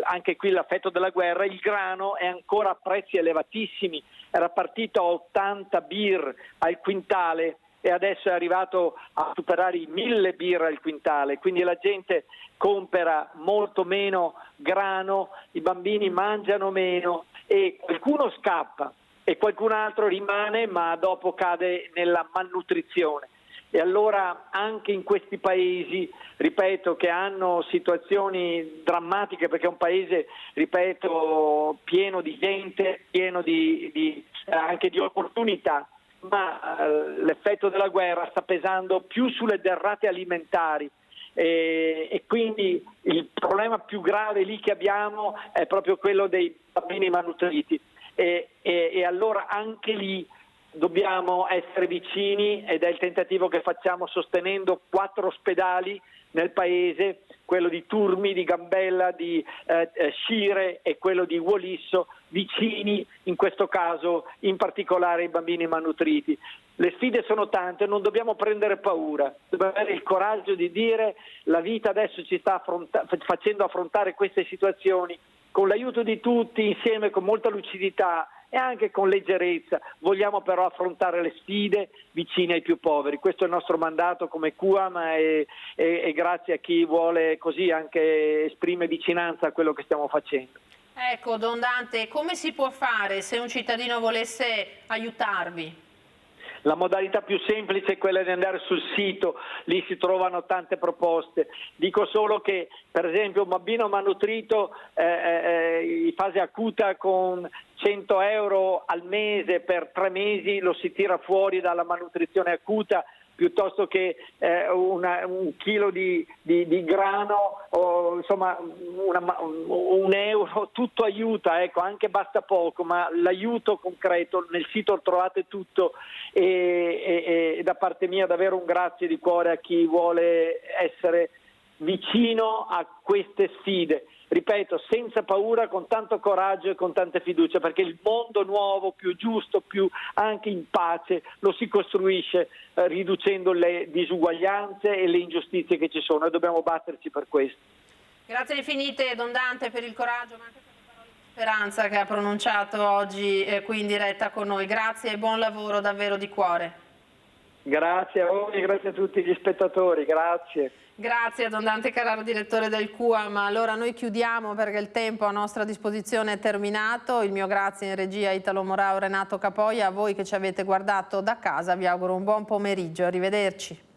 anche qui l'effetto della guerra, il grano è ancora a prezzi elevatissimi, era partito a 80 birr al quintale e adesso è arrivato a superare i 1000 birr al quintale, quindi la gente compra molto meno grano, i bambini mangiano meno e qualcuno scappa e qualcun altro rimane, ma dopo cade nella malnutrizione. E allora anche in questi paesi, ripeto, che hanno situazioni drammatiche, perché è un paese, ripeto, pieno di gente, pieno anche di opportunità, ma l'effetto della guerra sta pesando più sulle derrate alimentari, e quindi il problema più grave lì che abbiamo è proprio quello dei bambini malnutriti. E allora anche lì dobbiamo essere vicini, ed è il tentativo che facciamo sostenendo 4 ospedali nel paese, quello di Turmi, di Gambella, di Scire e quello di Wolisso, vicini in questo caso in particolare ai bambini malnutriti. Le sfide sono tante, non dobbiamo prendere paura, dobbiamo avere il coraggio di dire: la vita adesso ci sta facendo affrontare queste situazioni con l'aiuto di tutti, insieme con molta lucidità e anche con leggerezza. Vogliamo però affrontare le sfide vicine ai più poveri. Questo è il nostro mandato come QAM e grazie a chi vuole così anche esprime vicinanza a quello che stiamo facendo. Ecco, Don Dante, come si può fare se un cittadino volesse aiutarvi? La modalità più semplice è quella di andare sul sito, lì si trovano tante proposte. Dico solo che per esempio un bambino malnutrito in fase acuta con 100 euro al mese per 3 mesi lo si tira fuori dalla malnutrizione acuta, piuttosto che un chilo di grano, o insomma un euro, tutto aiuta, ecco, anche basta poco, ma l'aiuto concreto nel sito trovate tutto, e da parte mia davvero un grazie di cuore a chi vuole essere vicino a queste sfide. Ripeto, senza paura, con tanto coraggio e con tanta fiducia, perché il mondo nuovo, più giusto, più anche in pace, lo si costruisce riducendo le disuguaglianze e le ingiustizie che ci sono, e dobbiamo batterci per questo. Grazie infinite, Don Dante, per il coraggio, ma anche per le parole di speranza che ha pronunciato oggi qui in diretta con noi. Grazie e buon lavoro davvero di cuore. Grazie a voi, grazie a tutti gli spettatori, grazie. Grazie a Don Dante Carraro, direttore del CUAM. Allora noi chiudiamo perché il tempo a nostra disposizione è terminato. Il mio grazie in regia a Italo Morao, Renato Capoia. A voi che ci avete guardato da casa vi auguro un buon pomeriggio. Arrivederci.